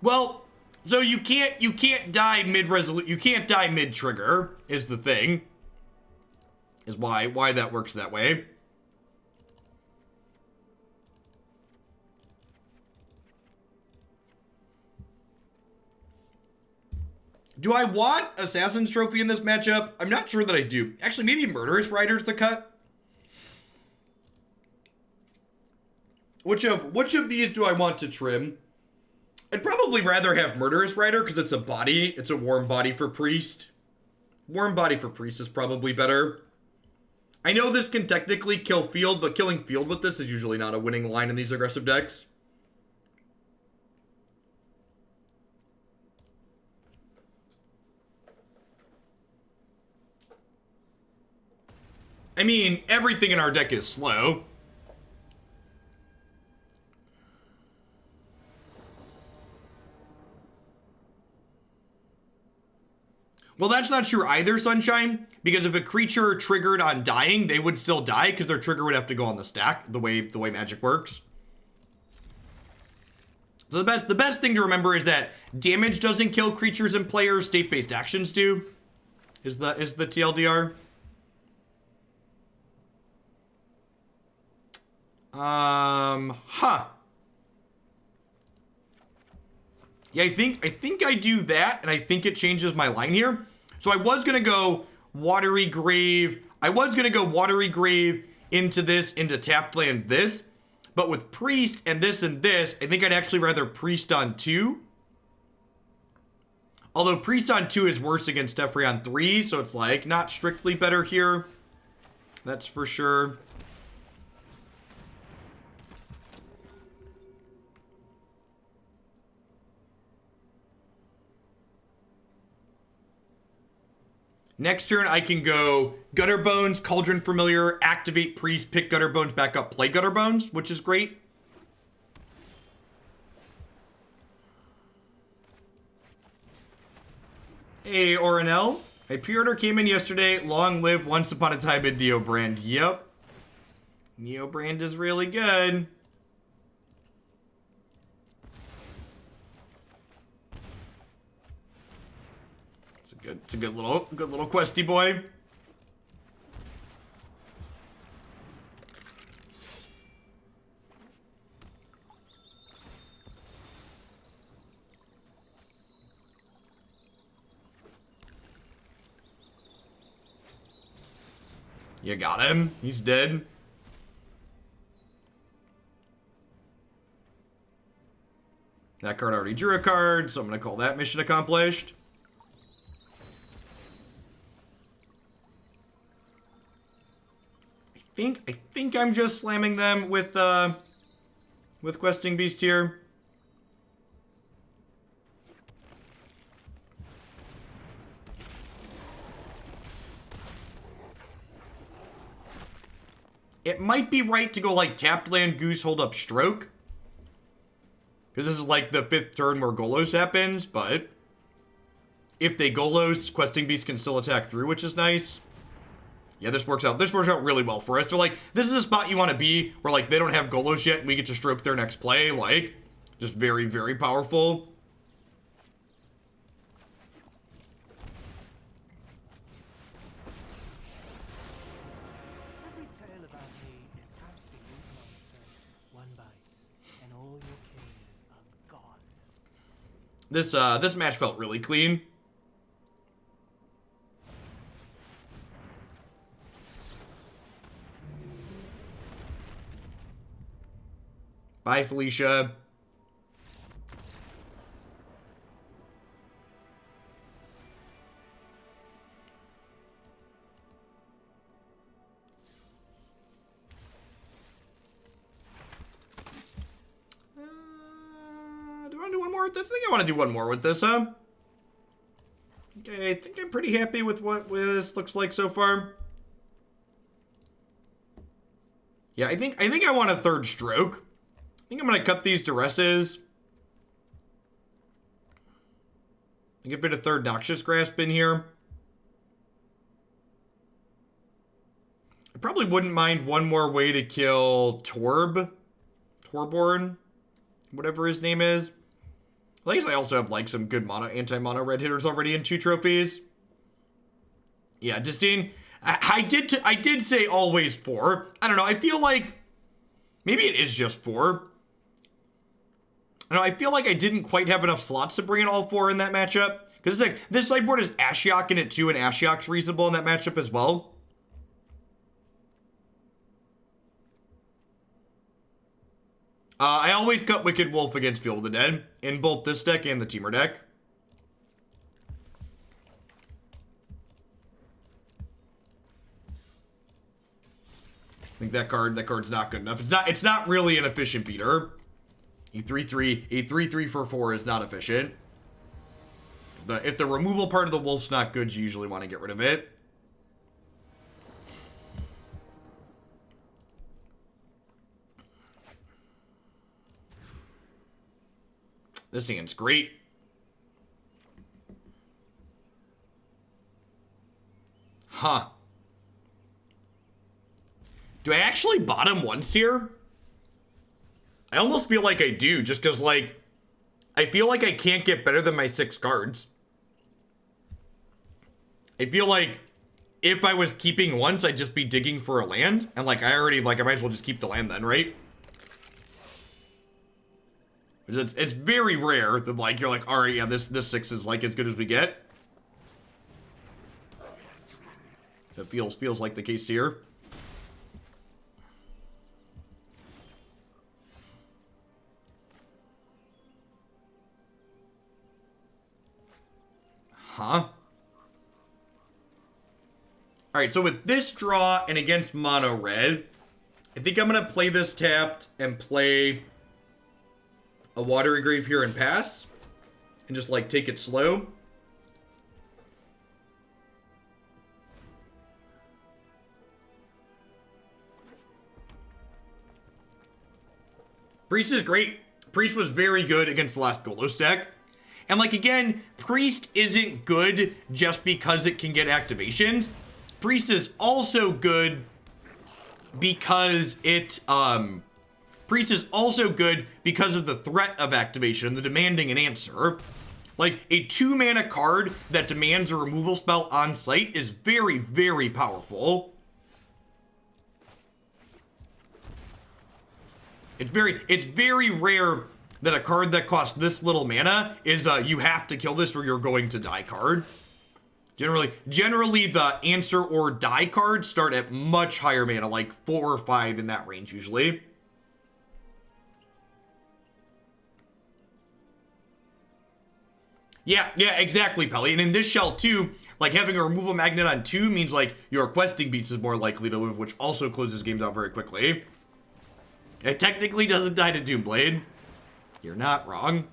Well, so you can't die mid-resolution. You can't die mid-trigger, is the thing. Is why that works that way. Do I want Assassin's Trophy in this matchup? I'm not sure that I do. Actually, maybe Murderous Rider's the cut. Which of these do I want to trim? I'd probably rather have Murderous Rider because it's a body. It's a warm body for Priest. Warm body for Priest is probably better. I know this can technically kill Field, but killing Field with this is usually not a winning line in these aggressive decks. I mean, everything in our deck is slow. Well, that's not true either, Sunshine, because if a creature triggered on dying, they would still die because their trigger would have to go on the stack, the way Magic works. So the best thing to remember is that damage doesn't kill creatures and players, state-based actions do. Is the TLDR. Yeah, I think I do that, and I think it changes my line here. So I was gonna go Watery Grave. I was gonna go Watery Grave into this, into tapped land this. But with Priest and this, I think I'd actually rather Priest on 2. Although Priest on 2 is worse against Teferi on 3, so it's like not strictly better here. That's for sure. Next turn, I can go Gutterbones, Cauldron Familiar, activate Priest, pick Gutterbones back up, play Gutterbones, which is great. Hey, Orinel. My pre-order came in yesterday. Long live Once Upon a Time in Neo Brand. Yep. Neo Brand is really good. It's a good little questy boy. You got him. He's dead. That card already drew a card, so I'm going to call that mission accomplished. I think I'm just slamming them with Questing Beast here. It might be right to go like tapped land, Goose, hold up, Stroke. Because this is like the 5th turn where Golos happens, but if they Golos, Questing Beast can still attack through, which is nice. Yeah, this works out. This works out really well for us. So, like, this is a spot you want to be where, like, they don't have Golos yet and we get to Stroke their next play. Like, just very, very powerful. Every tale about me is absolute nonsense. One bite, and all your kings are gone. This match felt really clean. Bye, Felicia. Do I want to do one more with this? I think I want to do one more with this, huh? Okay, I think I'm pretty happy with what this looks like so far. Yeah, I think I want a 3rd Stroke. I think I'm going to cut these Duresses. Get a bit of 3rd Noxious Grasp in here. I probably wouldn't mind one more way to kill Torborn, whatever his name is. I guess I also have like some good anti-mono red hitters already in 2 trophies. Yeah, Disdain. I did say always 4. I don't know. I feel like maybe it is just 4. I don't know, I feel like I didn't quite have enough slots to bring in all 4 in that matchup. Because it's like, this sideboard is Ashiok in it too, and Ashiok's reasonable in that matchup as well. I always cut Wicked Wolf against Field of the Dead, in both this deck and the Teamer deck. I think that card's not good enough. It's not really an efficient beater. A 3/3 for 4 is not efficient. If the removal part of the wolf's not good, you usually want to get rid of it. This hand's great. Huh. Do I actually bottom once here? I almost feel like I do, just because, like, I feel like I can't get better than my 6 cards. I feel like if I was keeping once, I'd just be digging for a land. And, like, I might as well just keep the land then, right? It's very rare that, like, you're like, all right, yeah, this 6 is, like, as good as we get. That feels like the case here. Huh? Alright, so with this draw and against mono red, I think I'm going to play this tapped and play a Watery Grave here and pass. And just, like, take it slow. Priest is great. Priest was very good against the last Golos deck. And, like, again, Priest isn't good just because it can get activations. Priest is also good because Priest is also good because of the threat of activation, the demanding an answer. Like, a 2-mana card that demands a removal spell on site is very, very powerful. It's very rare that a card that costs this little mana is you have to kill this or you're going to die card. Generally the answer or die cards start at much higher mana, like 4 or 5 in that range usually. Yeah, exactly, Pelly. And in this shell too, like having a removal magnet on 2 means like your questing beast is more likely to live, which also closes games out very quickly. It technically doesn't die to Doomblade. You're not wrong.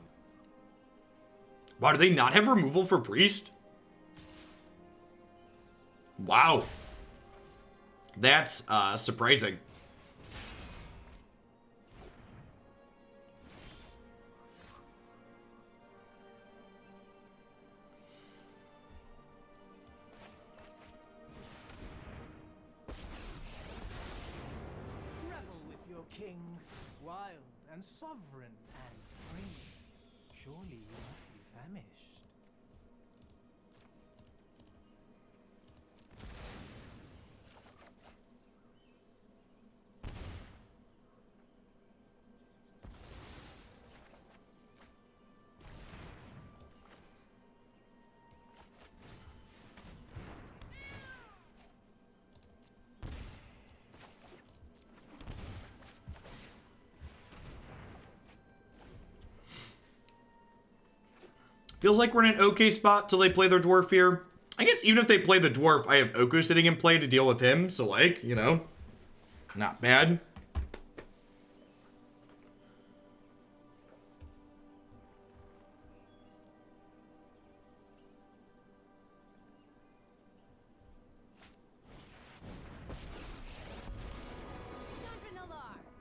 Wow, do they not have removal for Priest? Wow. That's surprising. Revel with your king, wild and sovereign and free. Surely you must be famished. Feels like we're in an okay spot till they play their dwarf here. I guess even if they play the dwarf, I have Oko sitting in play to deal with him. So like, you know, not bad.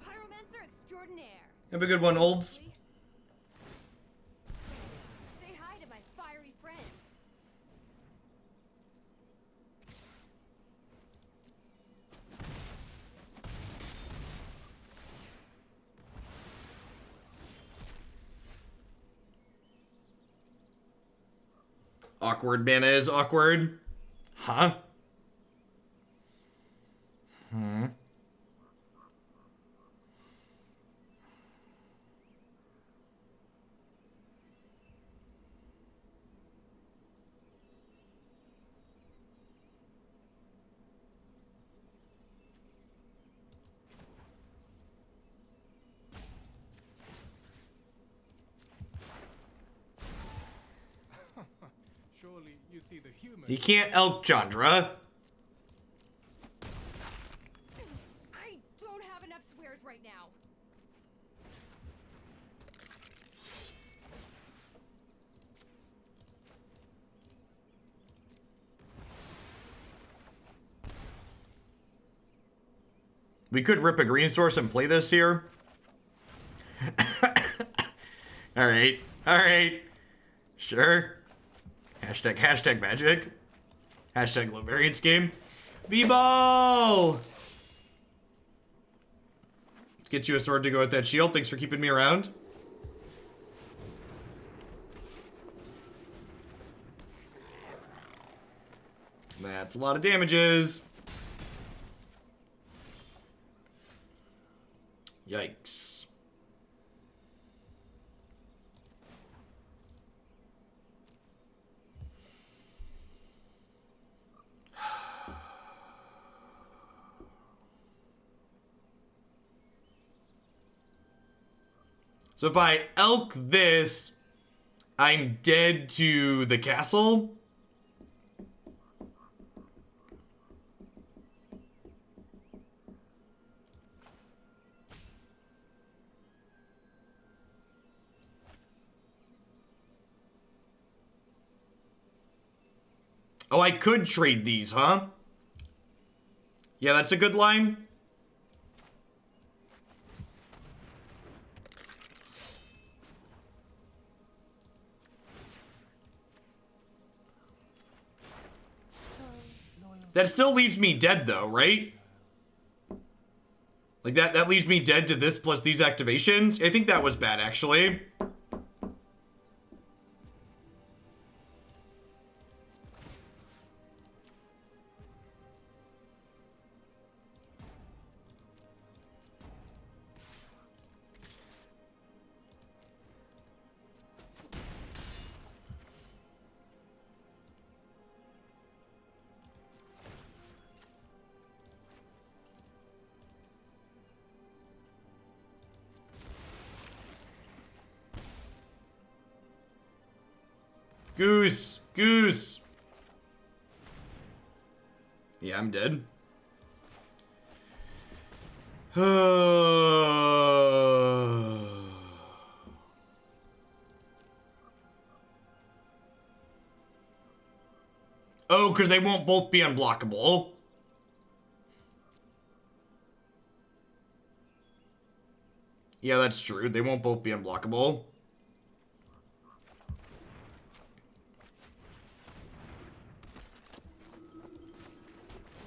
Pyromancer extraordinaire. Have a good one, Olds. Say hi to my fiery friends. Awkward mana is awkward. Huh? Surely you see the human. He can't elk Chandra. I don't have enough swears right now. We could rip a green source and play this here. All right. Sure. Hashtag magic. Hashtag low variance game. V-ball! Let's get you a sword to go with that shield. Thanks for keeping me around. That's a lot of damages. Yikes. So if I elk this, I'm dead to the castle. Oh, I could trade these, huh? Yeah, that's a good line. That still leaves me dead, though, right? Like, that leaves me dead to this plus these activations. I think that was bad, actually. Goose. Goose. Yeah, I'm dead. Oh, because they won't both be unblockable. Yeah, that's true. They won't both be unblockable.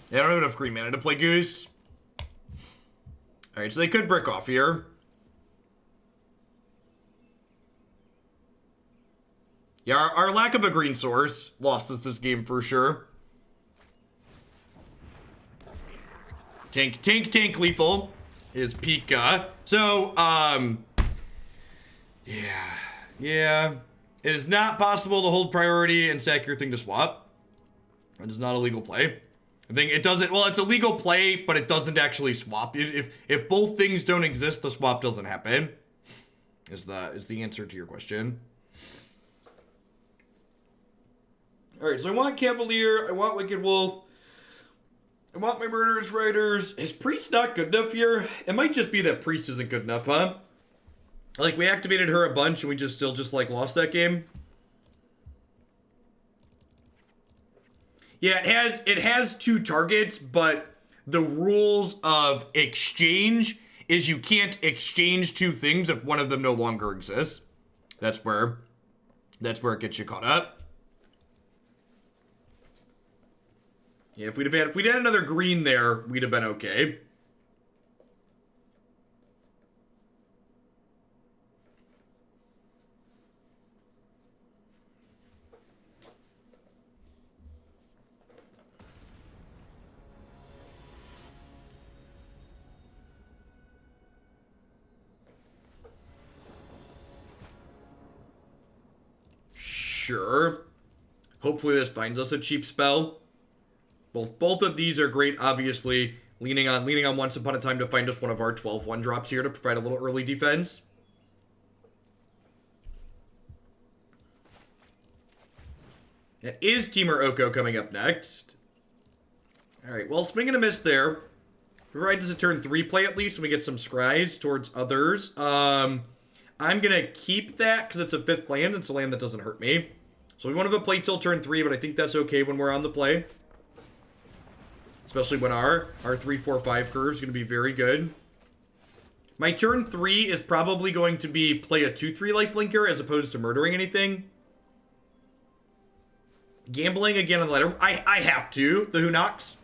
Yeah, I don't have enough green mana to play Goose. Alright, so they could brick off here. Yeah, our lack of a green source lost us this game for sure. Tank lethal is Pika. So, yeah. It is not possible to hold priority and sack your thing to swap. It is not a legal play. I think it doesn't, well, it's a legal play, but it doesn't actually swap. If both things don't exist, the swap doesn't happen. Is the answer to your question. Alright, so I want Cavalier, I want Wicked Wolf, I want my Murderous Riders. Is Priest not good enough here? It might just be that Priest isn't good enough, huh? Like, we activated her a bunch and we still like lost that game. Yeah, it has 2 targets, but the rules of exchange is you can't exchange 2 things if one of them no longer exists. That's where it gets you caught up. Yeah, if we'd had another green there, we'd have been okay. Sure. Hopefully this finds us a cheap spell. Both of these are great, obviously. Leaning on Once Upon a Time to find us one of our 12 1-drops here to provide a little early defense. It is Teamer Oko coming up next. Alright, well, swing and a miss there. Provides us a turn 3 play at least, so we get some scries towards others. I'm gonna keep that because it's a 5th land. It's a land that doesn't hurt me. So we won't have a play till turn 3, but I think that's okay when we're on the play. Especially when our 3, 4, 5 curve is going to be very good. My turn 3 is probably going to be play a 2-3 lifelinker as opposed to murdering anything. Gambling again on the ladder. I have to. The Who Knocks.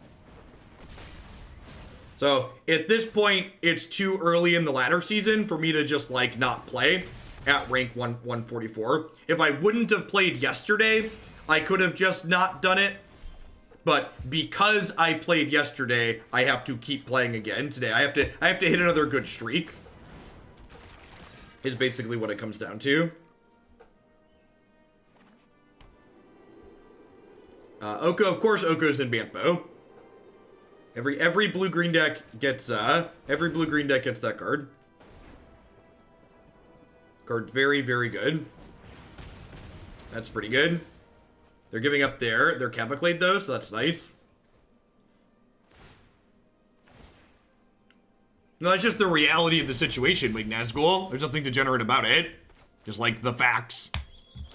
So at this point, it's too early in the ladder season for me to just like not play at rank 144. If I wouldn't have played yesterday, I could have just not done it. But because I played yesterday, I have to keep playing again today. I have to hit another good streak. Is basically what it comes down to. Oko, of course, Oko's in Bantbo. Every blue-green deck gets that card. Card's very, very good. That's pretty good. They're giving up their Cavaclade though, so that's nice. No, that's just the reality of the situation, Wig Nazgul. There's nothing degenerate about it. Just like the facts.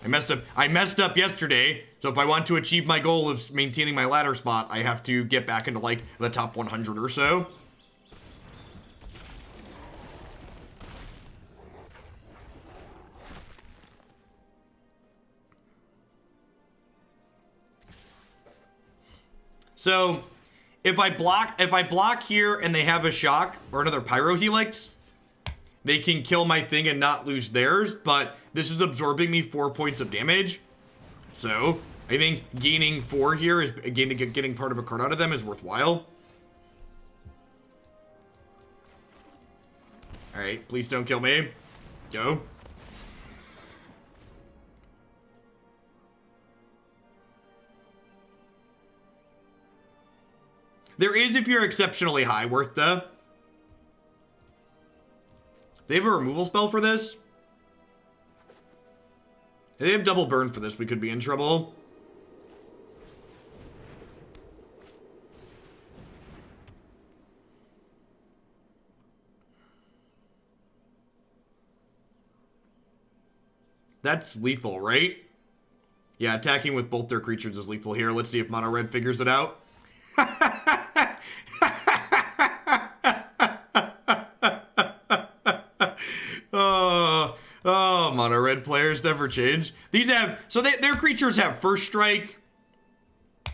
I messed up yesterday, so if I want to achieve my goal of maintaining my ladder spot, I have to get back into like the top 100 or so. So, if I block here and they have a shock or another Pyro Helix, they can kill my thing and not lose theirs, but this is absorbing me 4 points of damage. So, I think gaining 4 here is getting part of a card out of them is worthwhile. Alright, please don't kill me. Go. There is, if you're exceptionally high, worth the... They have a removal spell for this? If they have double burn for this, we could be in trouble. That's lethal, right? Yeah, attacking with both their creatures is lethal here. Let's see if Mono Red figures it out. Oh, Mono Red players never change. These have, so their creatures have first strike.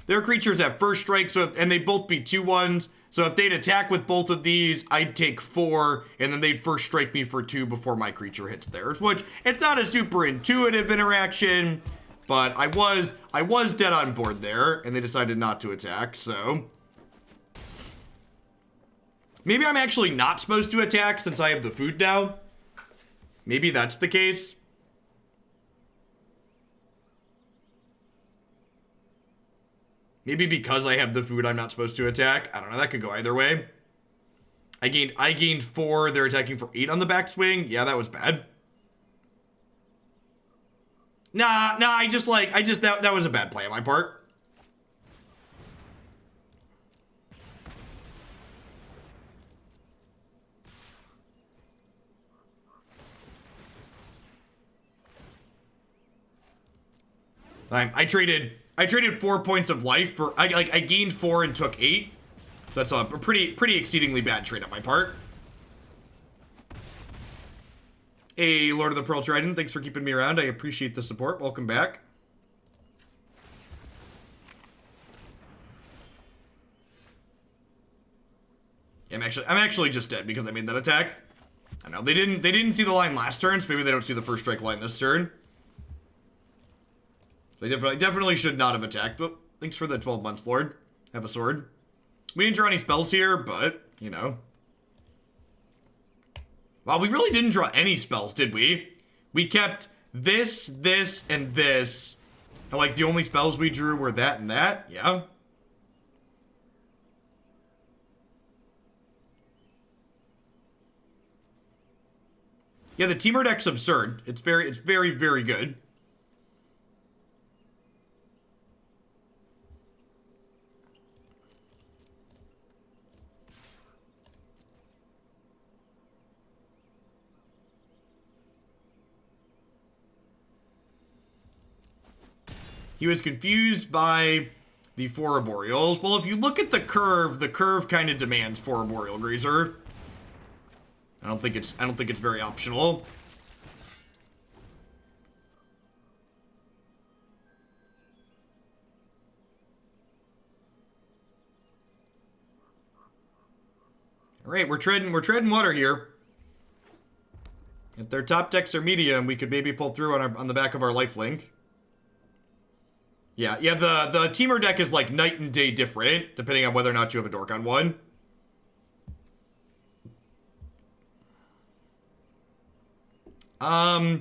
Their creatures have first strike, so and they both be 2/1s. So if they'd attack with both of these, I'd take 4, and then they'd first strike me for 2 before my creature hits theirs. Which, it's not a super intuitive interaction, but I was dead on board there, and they decided not to attack, so. Maybe I'm actually not supposed to attack since I have the food now. Maybe that's the case. Maybe because I have the food, I'm not supposed to attack. I don't know. That could go either way. I gained 4. They're attacking for 8 on the backswing. Yeah, that was bad. Nah. That was a bad play on my part. I traded 4 points of life for I gained 4 and took 8. That's a pretty exceedingly bad trade on my part. Hey, Lord of the Pearl Trident, thanks for keeping me around. I appreciate the support. Welcome back. I'm actually just dead because I made that attack. I know they didn't see the line last turn, so maybe they don't see the first strike line this turn. They definitely should not have attacked, but thanks for the 12 months, Lord. Have a sword. We didn't draw any spells here, but, you know. Wow, we really didn't draw any spells, did we? We kept this, and this. And, like, the only spells we drew were that and that? Yeah. Yeah, the Teamer deck's absurd. It's very, very good. He was confused by the 4 Arboreals. Well, if you look at the curve kind of demands 4 Arboreal Grazer. I don't think it's very optional. All right, we're treading water here. If their top decks are medium, we could maybe pull through on the back of our lifelink. Yeah, the Teamer deck is like night and day different, depending on whether or not you have a dork on one. Huh?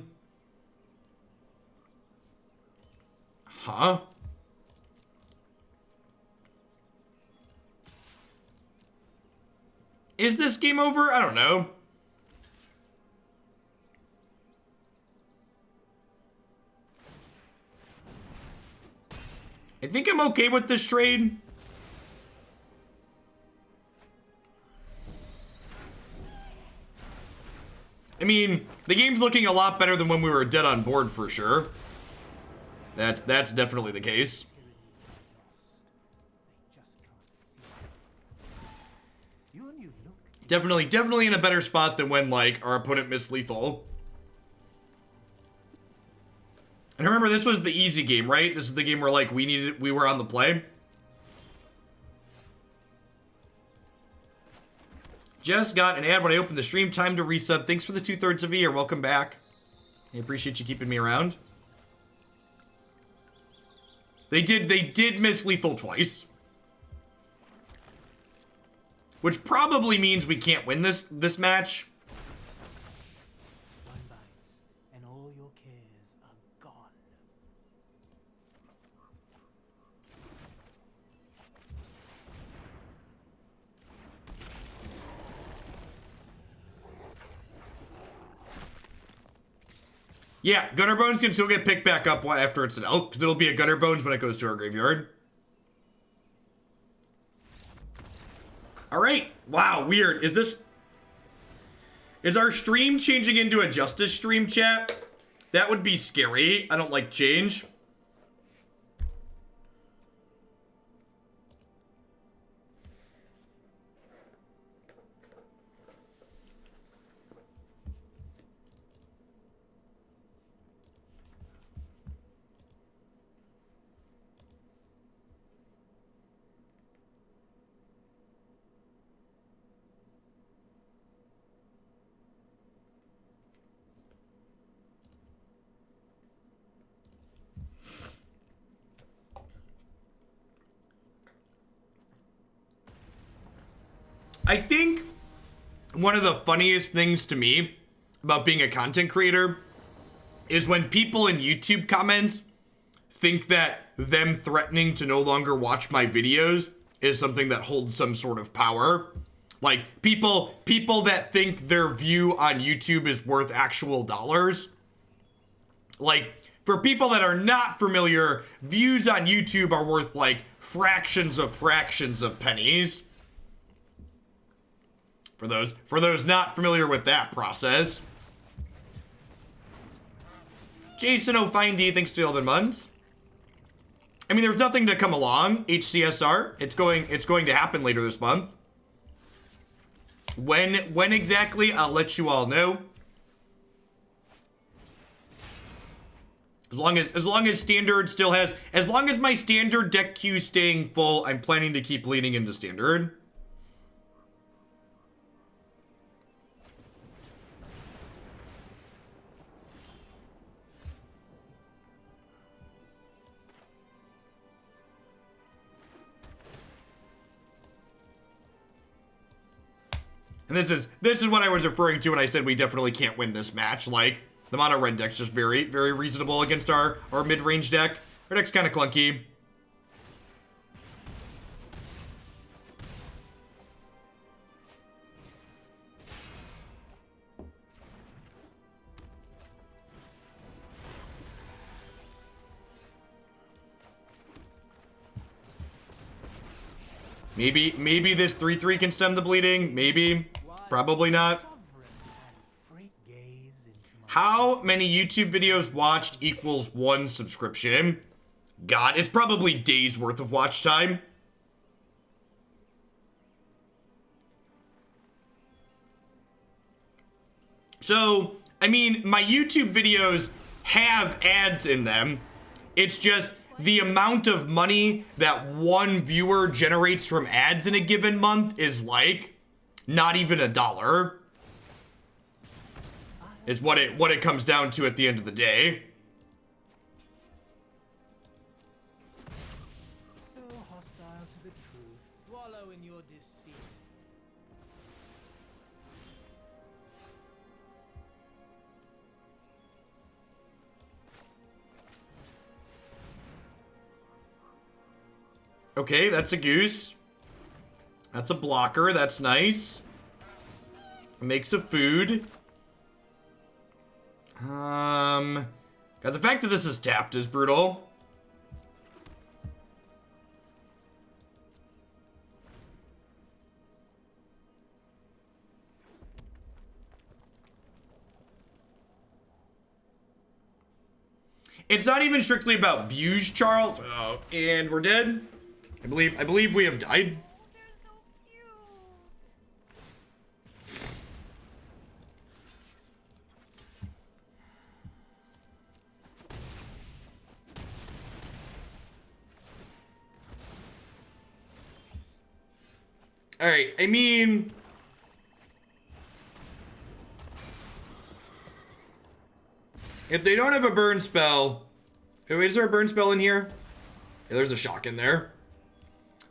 Is this game over? I don't know. I think I'm okay with this trade. I mean, the game's looking a lot better than when we were dead on board for sure. That's definitely the case. Definitely in a better spot than when, like, our opponent missed lethal. And remember, this was the easy game, right? This is the game where, like, we were on the play. Just got an ad when I opened the stream. Time to resub. Thanks for the 2/3 of a year. Welcome back. I appreciate you keeping me around. They did miss lethal twice. Which probably means we can't win this match. One bite, and all your cares are gone. Yeah, Gutterbones can still get picked back up after it's an elk, because it'll be a Gutterbones when it goes to our graveyard. Alright. Wow, weird. Is our stream changing into a Justice stream, chat? That would be scary. I don't like change. I think one of the funniest things to me about being a content creator is when people in YouTube comments think that them threatening to no longer watch my videos is something that holds some sort of power. Like, people that think their view on YouTube is worth actual dollars. Like, for people that are not familiar, views on YouTube are worth, like, fractions of pennies. For those not familiar with that process. Jason O'Findy, thanks for 11 months. I mean, there's nothing to come along, HCSR. It's going to happen later this month. When exactly, I'll let you all know. As long as standard still has, as long as my standard deck queue is staying full, I'm planning to keep leaning into standard. And this is what I was referring to when I said we definitely can't win this match. Like, the mono red deck's just very, very reasonable against our mid-range deck. Our deck's kind of clunky. Maybe this 3/3 can stem the bleeding. Maybe. Probably not. How many YouTube videos watched equals 1 subscription? God, it's probably days worth of watch time. So, I mean, my YouTube videos have ads in them. It's just the amount of money that one viewer generates from ads in a given month is like not even $1 is what it comes down to at the end of the day. So hostile to the truth, wallow in your deceit. Okay, that's a goose. That's a blocker. That's nice. Makes a food. God, the fact that this is tapped is brutal. It's not even strictly about views, Charles. Oh, and we're dead. I believe we have died. Alright, I mean... if they don't have a burn spell... Oh, is there a burn spell in here? Yeah, there's a shock in there.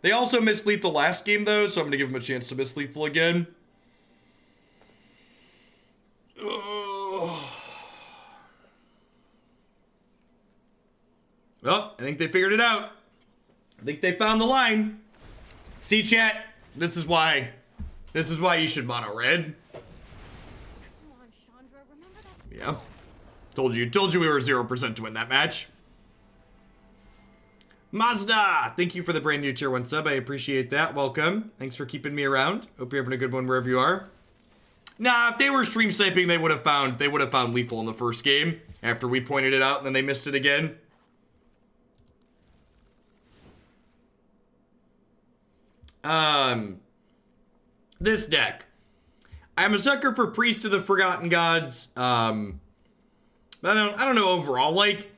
They also missed lethal last game, though, so I'm going to give them a chance to miss lethal again. Well, I think they figured it out. I think they found the line. See, chat? This is why you should mono red. Come on, Chandra, remember that Yeah. Told you we were 0% to win that match. Mazda, thank you for the brand new tier 1 sub. I appreciate that. Welcome. Thanks for keeping me around. Hope you're having a good one wherever you are. Nah, if they were stream sniping, they would have found lethal in the first game after we pointed it out and then they missed it again. This deck. I'm a sucker for Priest of the Forgotten Gods. I don't know overall, like,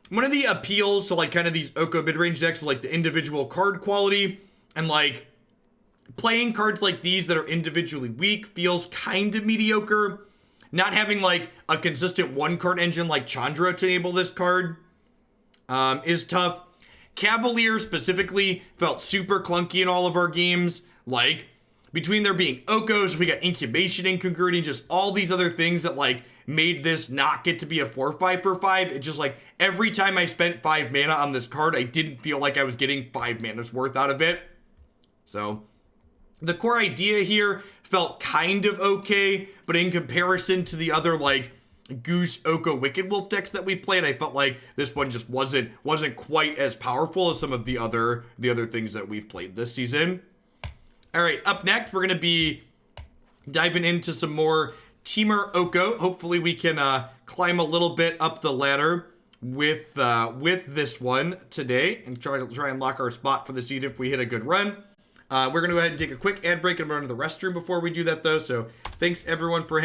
one of the appeals to, like, kind of these Oko mid-range decks is, like, the individual card quality, and, like, playing cards like these that are individually weak feels kind of mediocre. Not having, like, a consistent one-card engine like Chandra to enable this card is tough. Cavalier specifically felt super clunky in all of our games, like, between there being Okos, we got Incubation Incongruity, just all these other things that, like, made this not get to be a 4/5 for 5. It just, like, every time I spent 5 mana on this card, I didn't feel like I was getting 5 mana's worth out of it. So, the core idea here felt kind of okay, but in comparison to the other, like, Goose, Oko, Wicked Wolf decks that we played, I felt like this one just wasn't quite as powerful as some of the other things that we've played this season. All right, up next, we're going to be diving into some more Temur Oko. Hopefully we can climb a little bit up the ladder with this one today and try and lock our spot for the season if we hit a good run. We're going to go ahead and take a quick ad break and run to the restroom before we do that, though. So thanks, everyone, for hanging